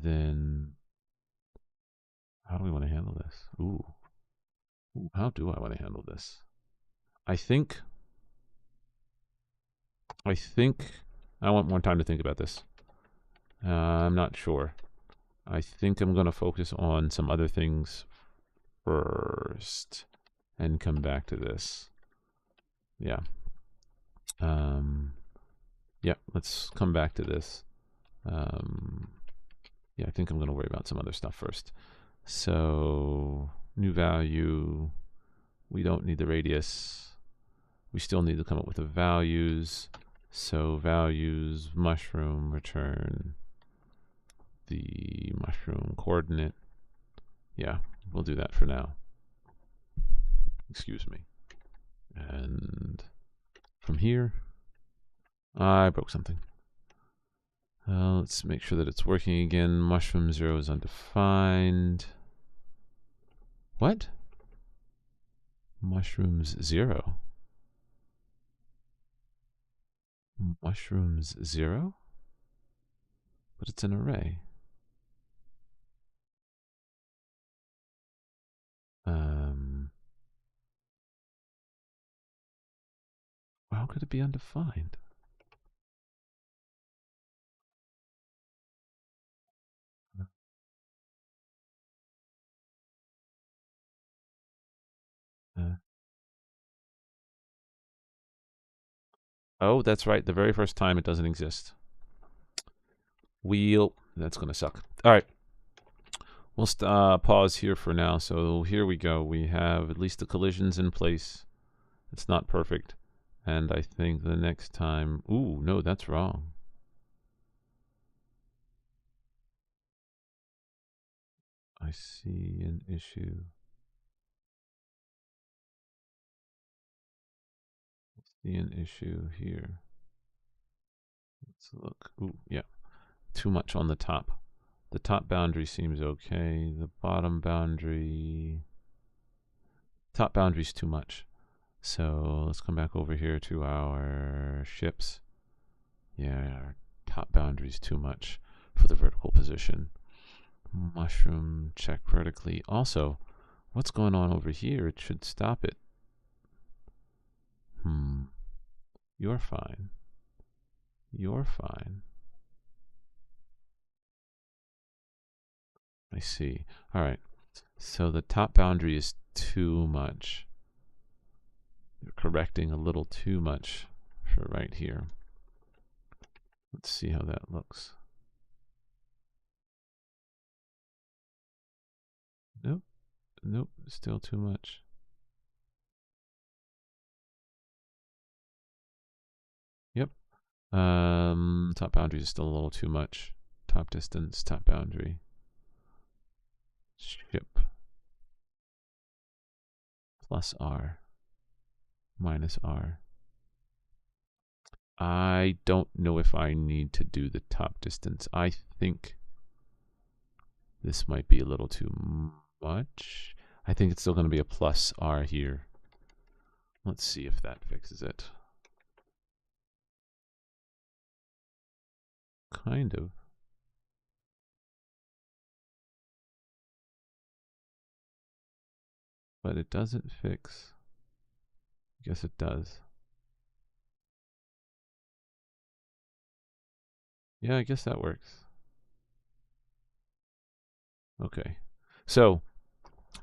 then how do we want to handle this? Ooh, how do I want to handle this? I think I want more time to think about this. I'm not sure. I think I'm going to focus on some other things first and come back to this. Yeah. Yeah, let's come back to this. Yeah, I think I'm going to worry about some other stuff first. So, new value. We don't need the radius. We still need to come up with the values. So, values, mushroom, return the mushroom coordinate. Yeah, we'll do that for now. Excuse me. And from here, I broke something. Let's make sure that it's working again. Mushroom 0 is undefined. What? Mushrooms 0? Mushrooms 0? But it's an array. How could it be undefined? Oh, that's right. The very first time it doesn't exist. That's going to suck. All right. We'll pause here for now. So here we go. We have at least the collisions in place. It's not perfect. And I think the next time... Ooh, no, that's wrong. I see an issue. I see an issue here. Let's look. Ooh, yeah. Too much on the top. The top boundary seems okay. The bottom boundary... Top boundary's too much. So let's come back over here to our ships. Yeah, our top boundary's too much for the vertical position. Mushroom, check vertically. Also, what's going on over here? It should stop it. You're fine. You're fine. I see. All right. So the top boundary is too much. You're correcting a little too much for right here. Let's see how that looks. Nope. Nope. Still too much. Yep. Top boundary is still a little too much. Top distance, top boundary. Ship. Plus R. Minus R. I don't know if I need to do the top distance. I think this might be a little too much. I think it's still going to be a plus R here. Let's see if that fixes it. Kind of. But it doesn't fix. I guess it does. Yeah, I guess that works. Okay. So,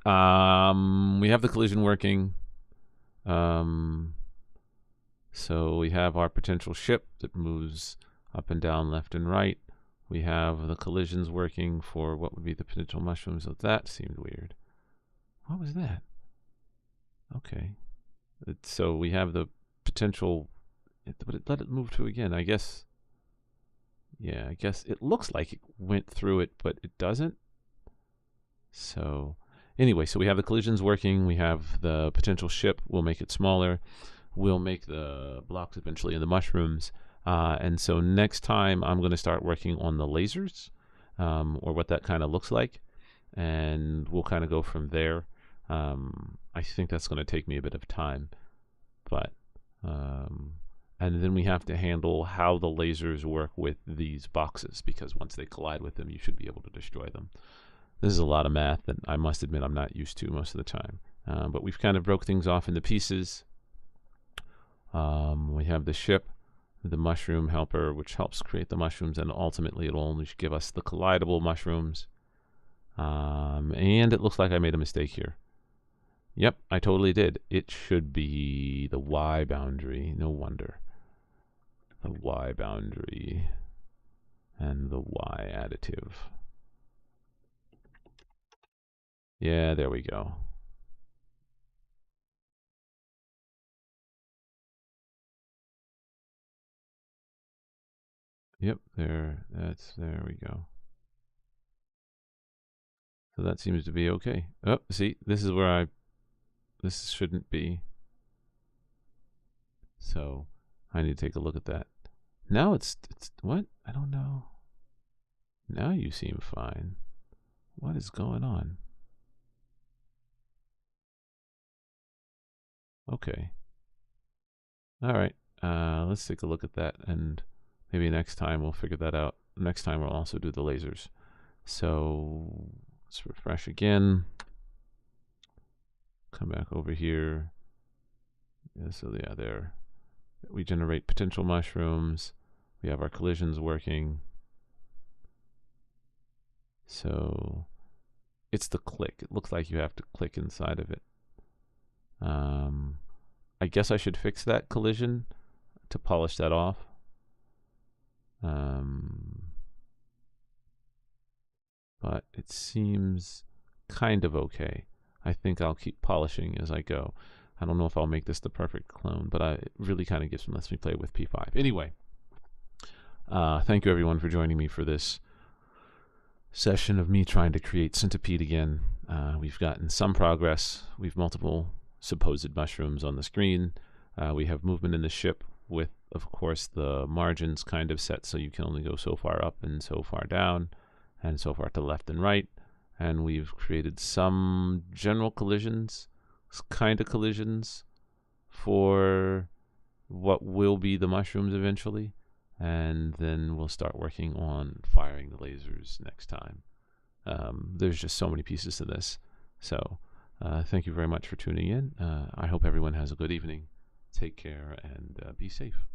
we have the collision working. So we have our potential ship that moves up and down, left and right. We have the collisions working for what would be the potential mushrooms. So that seemed weird. What was that? Okay. So we have the potential, but it let it move to again. I guess, yeah, I guess it looks like it went through it, but it doesn't. So anyway, so we have the collisions working. We have the potential ship. We'll make it smaller. We'll make the blocks eventually in the mushrooms. And so next time I'm going to start working on the lasers, or what that kind of looks like. And we'll kind of go from there. I think that's going to take me a bit of time. But And then we have to handle how the lasers work with these boxes, because once they collide with them, you should be able to destroy them. This is a lot of math that I must admit I'm not used to most of the time. But we've kind of broke things off into pieces. We have the ship, the mushroom helper, which helps create the mushrooms, and ultimately it'll only give us the collidable mushrooms. And it looks like I made a mistake here. Yep, I totally did. It should be the Y boundary. No wonder. The Y boundary and the Y additive. Yeah, there we go. Yep, there we go. So that seems to be okay. Oh, see, this is where this shouldn't be. So I need to take a look at that. Now it's what? I don't know. Now you seem fine. What is going on? Okay. All right. Let's take a look at that, and maybe next time we'll figure that out. Next time we'll also do the lasers. So let's refresh again. Come back over here. Yeah, so yeah, there. We generate potential mushrooms. We have our collisions working. So it's the click. It looks like you have to click inside of it. I guess I should fix that collision to polish that off. But it seems kind of okay. I think I'll keep polishing as I go. I don't know if I'll make this the perfect clone, but it really kind of lets me play with P5. Anyway, thank you everyone for joining me for this session of me trying to create Centipede again. We've gotten some progress. We've multiple supposed mushrooms on the screen. We have movement in the ship with, of course, the margins kind of set so you can only go so far up and so far down and so far to left and right. And we've created some general collisions, kind of collisions for what will be the mushrooms eventually. And then we'll start working on firing the lasers next time. There's just so many pieces to this. So thank you very much for tuning in. I hope everyone has a good evening. Take care and be safe.